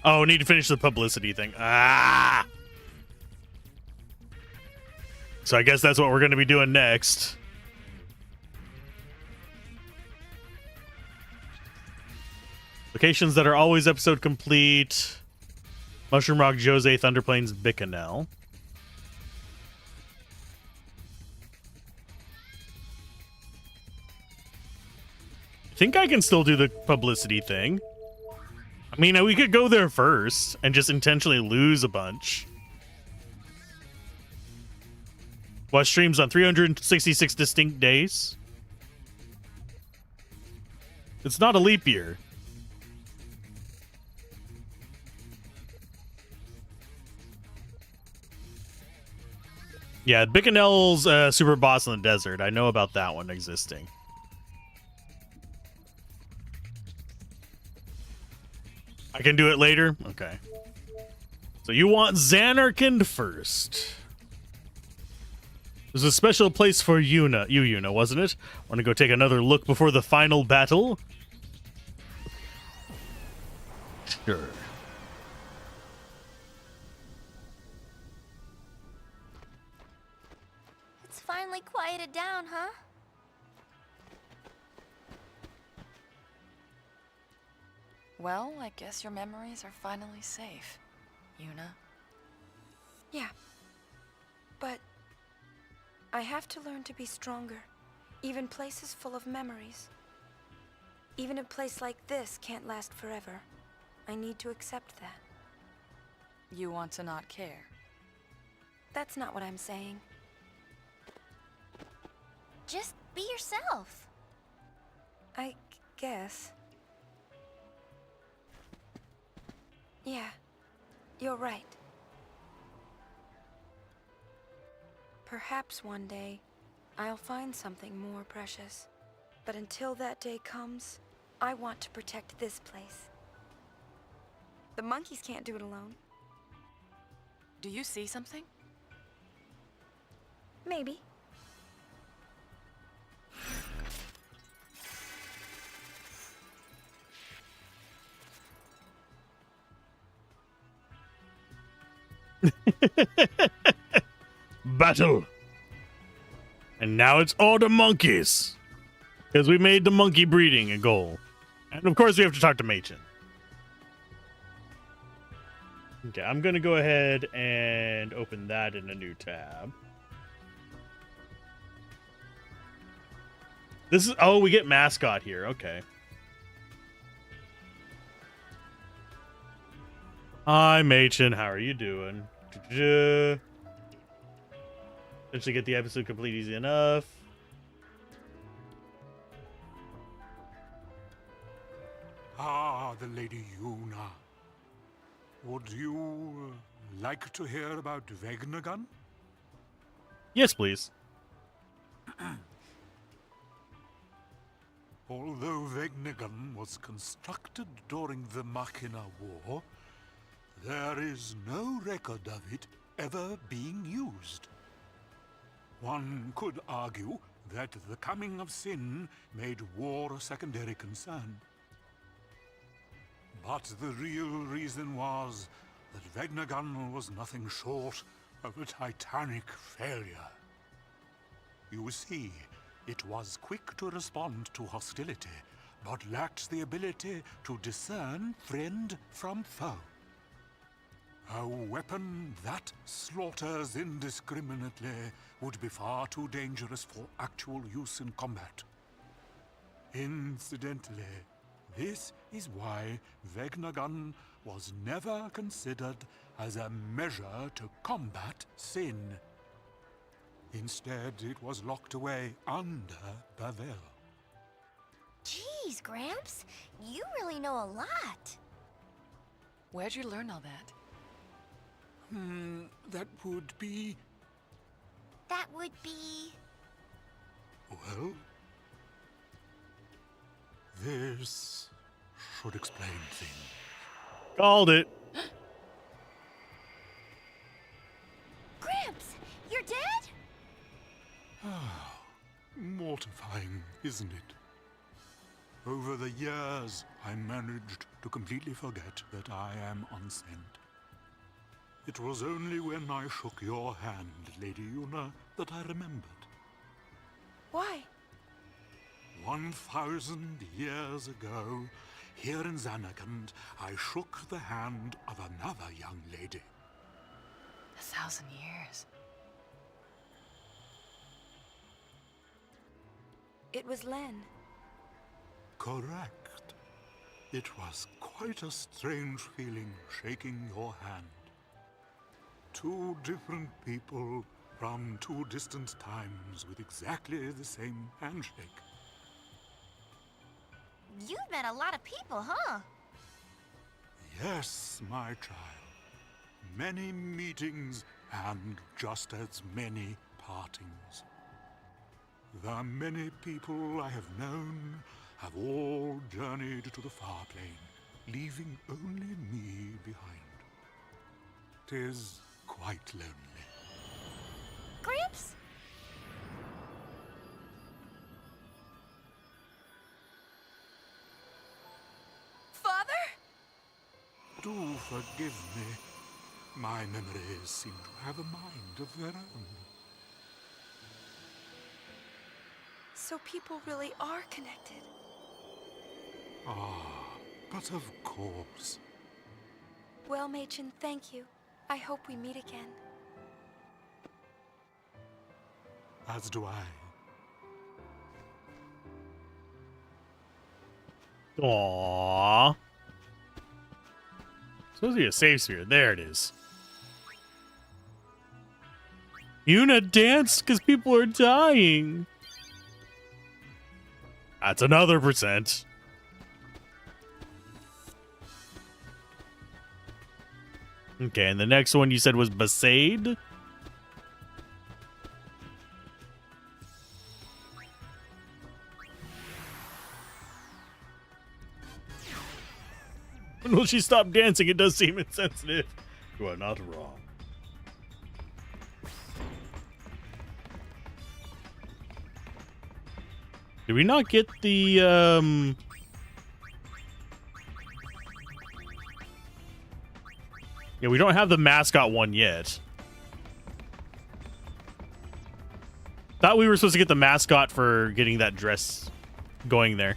Oh, need to finish the publicity thing. Ah! So I guess that's what we're going to be doing next. Locations that are always episode complete. Mushroom Rock, Jose, Thunder Plains, Bicanel. I think I can still do the publicity thing. I mean, we could go there first and just intentionally lose a bunch. Watch streams on 366 distinct days. It's not a leap year. Yeah, Bicanel's super boss in the desert. I know about that one existing. I can do it later? Okay. So you want Xanarkand first. There's a special place for Yuna, wasn't it? Want to go take another look before the final battle? Sure.
It's finally quieted down, huh?
Well, I guess your memories are finally safe, Yuna.
Yeah. But I have to learn to be stronger. Even places full of memories. Even a place like this can't last forever. I need to accept that.
You want to not care?
That's not what I'm saying.
Just be yourself.
I guess. Yeah, you're right. Perhaps one day, I'll find something more precious. But until that day comes, I want to protect this place. The monkeys can't do it alone.
Do you see something?
Maybe.
Battle. And now it's all the monkeys. Because we made the monkey breeding a goal. And of course we have to talk to Machen. Okay, I'm going to go ahead and open that in a new tab. This is, oh, we get mascot here. Okay. Hi, Machen. How are you doing? Eventually get the episode complete easy enough.
Ah, the Lady Yuna. Would you like to hear about Vegnagun?
Yes, please.
Although Vegnagun was constructed during the Machina War, there is no record of it ever being used. One could argue that the coming of sin made war a secondary concern. But the real reason was that Vegnagun was nothing short of a titanic failure. You see, it was quick to respond to hostility, but lacked the ability to discern friend from foe. A weapon that slaughters indiscriminately would be far too dangerous for actual use in combat. Incidentally, this is why Vegnagun was never considered as a measure to combat sin. Instead, it was locked away under Bavel.
Jeez, Gramps, you really know a lot.
Where'd you learn all that?
That would be...
That would be...
Well... This should explain things.
Called it.
Gramps, you're dead?
Mortifying, isn't it? Over the years, I managed to completely forget that I am unsent. It was only when I shook your hand, Lady Yuna, that I remembered.
Why?
1,000 years ago, here in Zanarkand, I shook the hand of another young lady.
1,000 years.
It was Len.
Correct. It was quite a strange feeling shaking your hand. Two different people from two distant times with exactly the same handshake.
You've met a lot of people, huh?
Yes, my child. Many meetings and just as many partings. The many people I have known have all journeyed to the far plane, leaving only me behind. 'Tis quite lonely.
Gramps?
Father?
Do forgive me. My memories seem to have a mind of their own.
So people really are connected.
Ah, but of course.
Well, Machen, thank you. I hope we meet again.
As do I.
Aww. Supposed to be a safe sphere. There it is. Yuna danced because people are dying. That's another %. Okay, and the next one you said was Besaid? When will she stop dancing? It does seem insensitive. You are not wrong. Did we not get the, Yeah, we don't have the mascot one yet. Thought we were supposed to get the mascot for getting that dress going there.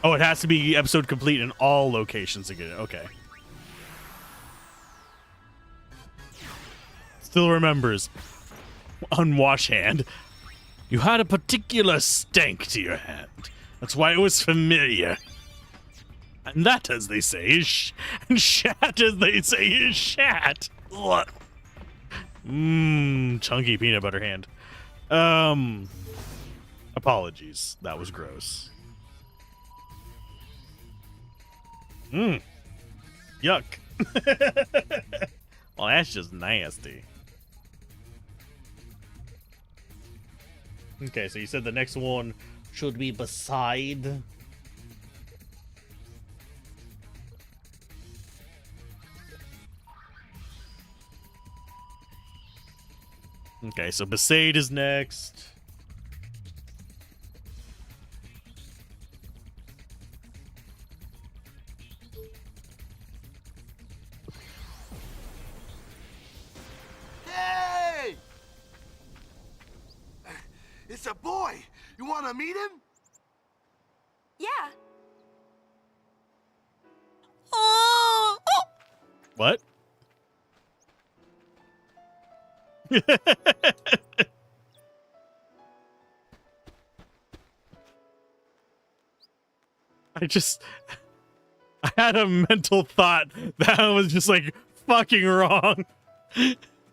Oh, it has to be episode complete in all locations to get it. Okay. Still remembers. Unwash hand. You had a particular stank to your hand. That's why it was familiar. And that, as they say, is shat, as they say, is shat. Chunky peanut butter hand. Apologies. That was gross. Yuck. Well, that's just nasty. Okay, so you said the next one should be beside. Okay, so Besaid is next.
Hey! It's a boy. You want to meet him?
Yeah.
What? I had a mental thought that was just like fucking wrong.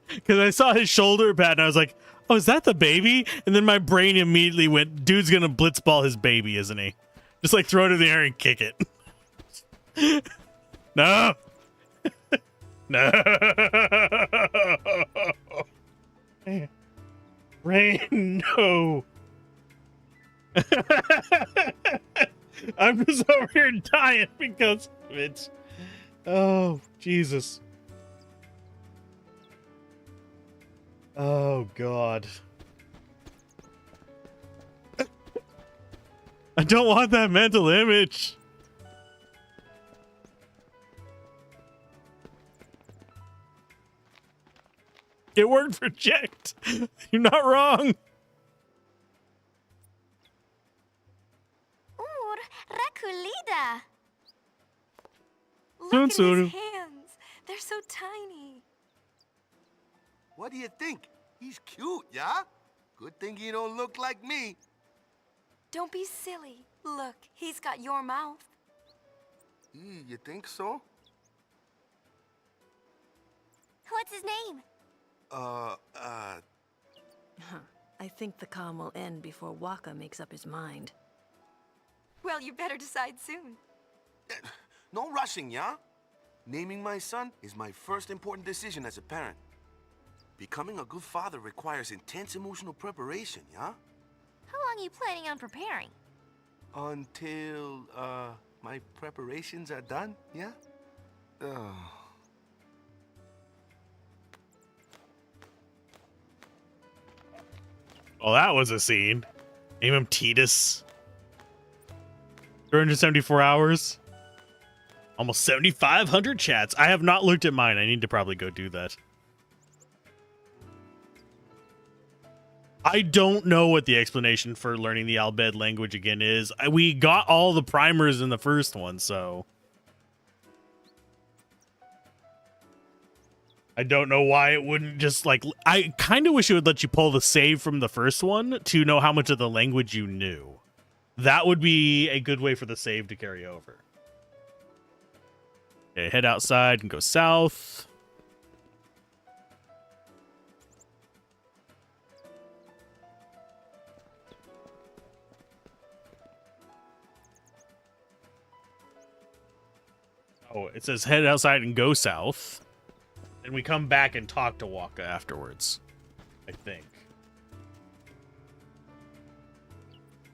Because I saw his shoulder pad and I was like, oh, is that the baby? And then my brain immediately went, dude's gonna blitzball his baby, isn't he? Just like throw it in the air and kick it. No. No. Rain, no. I'm just over here dying because of it. Oh, Jesus. Oh, God. I don't want that mental image. It worked for Ject. You're not wrong.
Ooh, Rakulida.
Look at his hands. They're so tiny.
What do you think? He's cute, yeah? Good thing he don't look like me.
Don't be silly. Look, he's got your mouth.
You think so?
What's his name?
I think the calm will end before Waka makes up his mind.
Well, you better decide soon.
No rushing, yeah? Naming my son is my first important decision as a parent. Becoming a good father requires intense emotional preparation, yeah?
How long are you planning on preparing?
Until, my preparations are done, yeah?
Well, that was a scene. Name him Titus. 374 hours. Almost 7,500 chats. I have not looked at mine. I need to probably go do that. I don't know what the explanation for learning the Albed language again is. We got all the primers in the first one, so... I don't know why it wouldn't just, like... I kind of wish it would let you pull the save from the first one to know how much of the language you knew. That would be a good way for the save to carry over. Okay, head outside and go south. Oh, it says head outside and go south. Then we come back and talk to Waka afterwards, I think.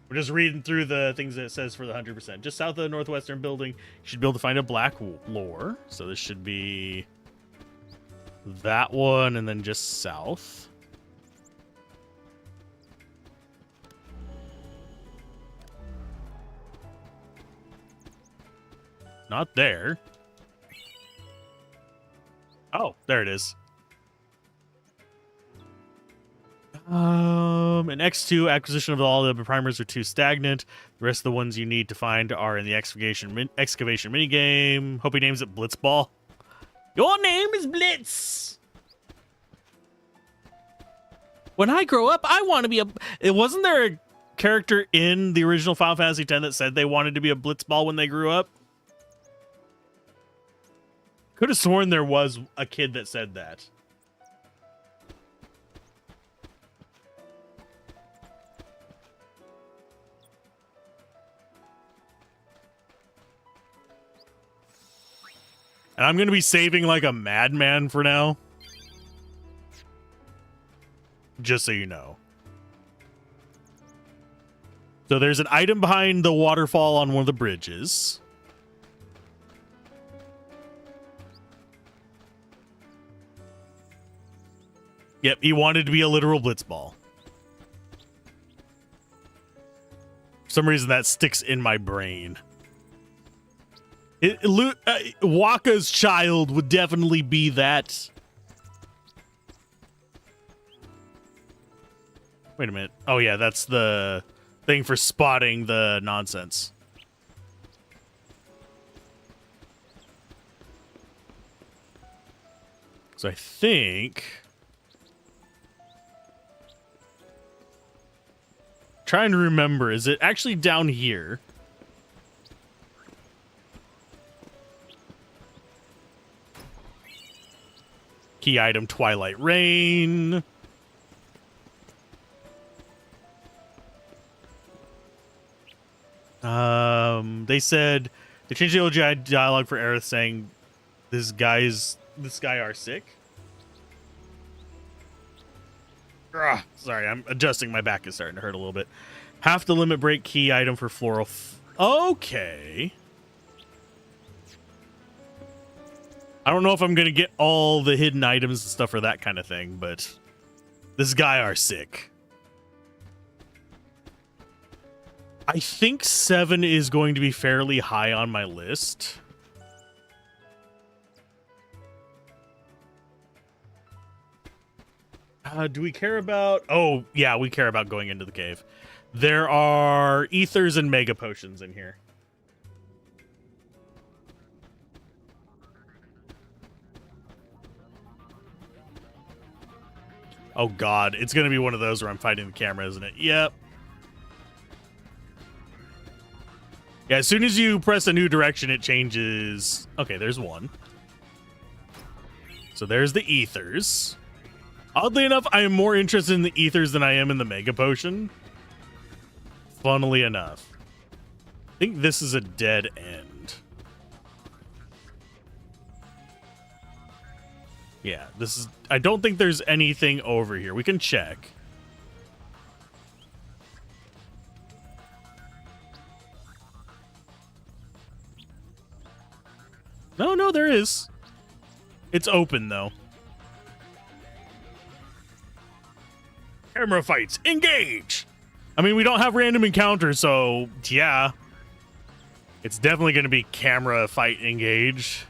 We're just reading through the things that it says for the 100%. Just south of the northwestern building, you should be able to find a black lore. So this should be that one and then just south. Not there. Oh, there it is. In X-2, acquisition of all the primers are too stagnant. The rest of the ones you need to find are in the excavation minigame. Hope he names it Blitzball. Your name is Blitz. When I grow up, I want to be a... It wasn't there a character in the original Final Fantasy X that said they wanted to be a Blitzball when they grew up? Could have sworn there was a kid that said that. And I'm going to be saving like a madman for now. Just so you know. So there's an item behind the waterfall on one of the bridges. Yep, he wanted to be a literal blitzball. For some reason, that sticks in my brain. Waka's child would definitely be that. Wait a minute. Oh, yeah, that's the thing for spotting the nonsense. So I think... Trying to remember, is it actually down here? Key item, Twilight Rain. They said they changed the OGI dialogue for Aerith saying this guy are sick. Ugh, sorry, I'm adjusting. My back is starting to hurt a little bit. Half the limit break key item for floral. Okay. I don't know if I'm going to get all the hidden items and stuff for that kind of thing, but this guy are sick. I think 7 is going to be fairly high on my list. Do we care about... Oh, yeah, we care about going into the cave. There are ethers and mega potions in here. Oh, God. It's going to be one of those where I'm fighting the camera, isn't it? Yep. Yeah, as soon as you press a new direction, it changes. Okay, there's one. So there's the ethers. Oddly enough, I am more interested in the ethers than I am in the mega potion. Funnily enough. I think this is a dead end. Yeah, this is... I don't think there's anything over here. We can check. No, there is. It's open, though. Camera fights. Engage! I mean, we don't have random encounters, so, yeah. It's definitely going to be camera fight engage.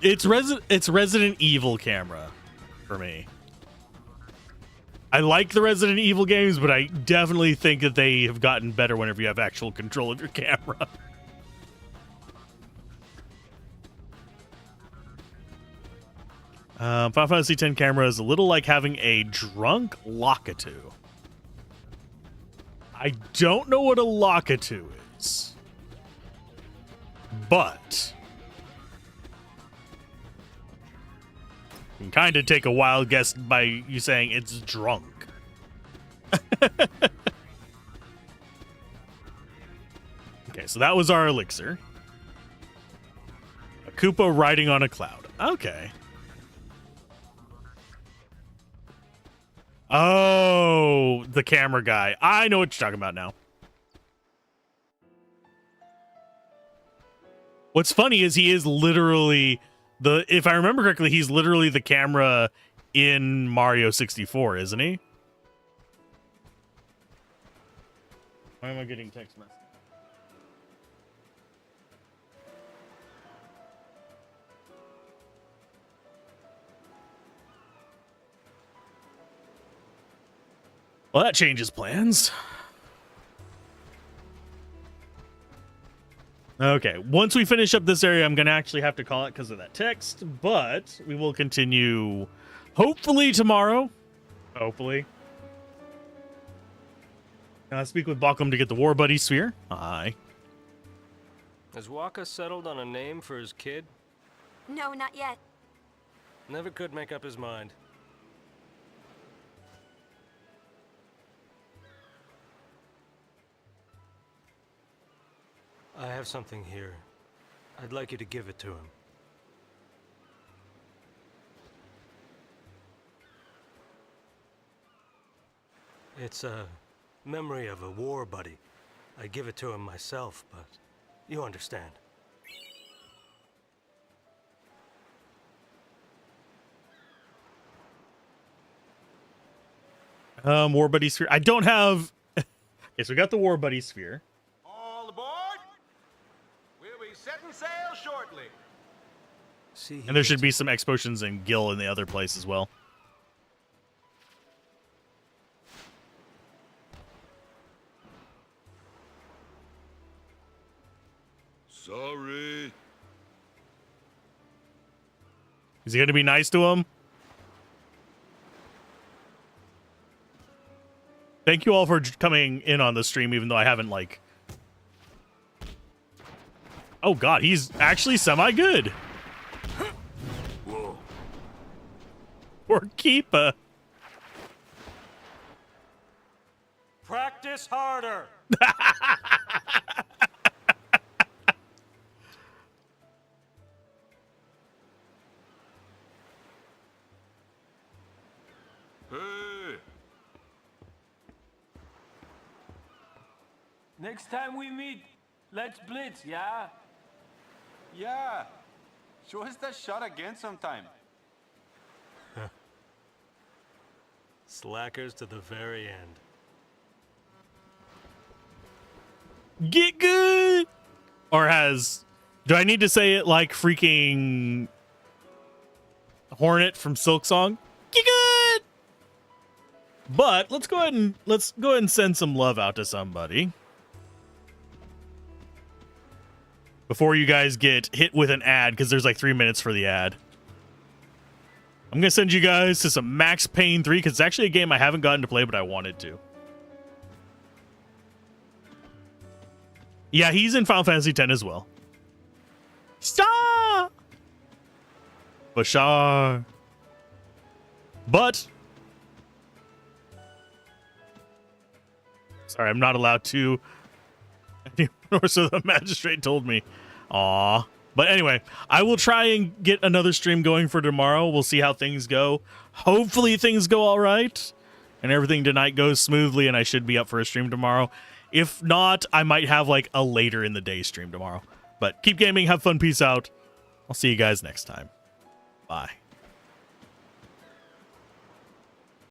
It's Resident Evil camera for me. I like the Resident Evil games, but I definitely think that they have gotten better whenever you have actual control of your camera. Final Fantasy X camera is a little like having a drunk Lakitu. I don't know what a Lakitu is, but you can kind of take a wild guess by you saying it's drunk. Okay, so that was our elixir. A Koopa riding on a cloud. Okay. Oh, the camera guy. I know what you're talking about now. What's funny is he is literally if I remember correctly, he's literally the camera in Mario 64, isn't he? Why am I getting text messages? Well, that changes plans. Okay, once we finish up this area, I'm going to actually have to call it because of that text, but we will continue hopefully tomorrow. Hopefully. Speak with Bakum to get the War Buddy Sphere. Hi.
Has Waka settled on a name for his kid?
No, not yet.
Never could make up his mind. I have something here. I'd like you to give it to him. It's a memory of a war buddy. I'd give it to him myself, but you understand.
War Buddy Sphere. I don't have... Okay, so we got the War Buddy Sphere.
All aboard! We'll be setting sail shortly.
See,
And there should be some X potions and Gil in the other place as well.
Sorry.
Is he going to be nice to him? Thank you all for coming in on the stream, even though I haven't, like... Oh, God, he's actually semi-good.
Whoa.
Or Keepa.
Practice harder.
Hey.
Next time we meet, let's blitz, yeah?
Yeah. Show us that shot again sometime.
Slackers to the very end.
Get good! Or has... Do I need to say it like freaking... Hornet from Silksong? Get good! But let's go ahead and send some love out to somebody. Before you guys get hit with an ad, because there's like 3 minutes for the ad. I'm going to send you guys to some Max Payne 3, because it's actually a game I haven't gotten to play, but I wanted to. Yeah, he's in Final Fantasy X as well. Star! Bashar. But... Sorry, I'm not allowed to... Or so the magistrate told me. Aw. But anyway, I will try and get another stream going for tomorrow. We'll see how things go. Hopefully things go all right. And everything tonight goes smoothly and I should be up for a stream tomorrow. If not, I might have like a later in the day stream tomorrow. But keep gaming, have fun, peace out. I'll see you guys next time. Bye.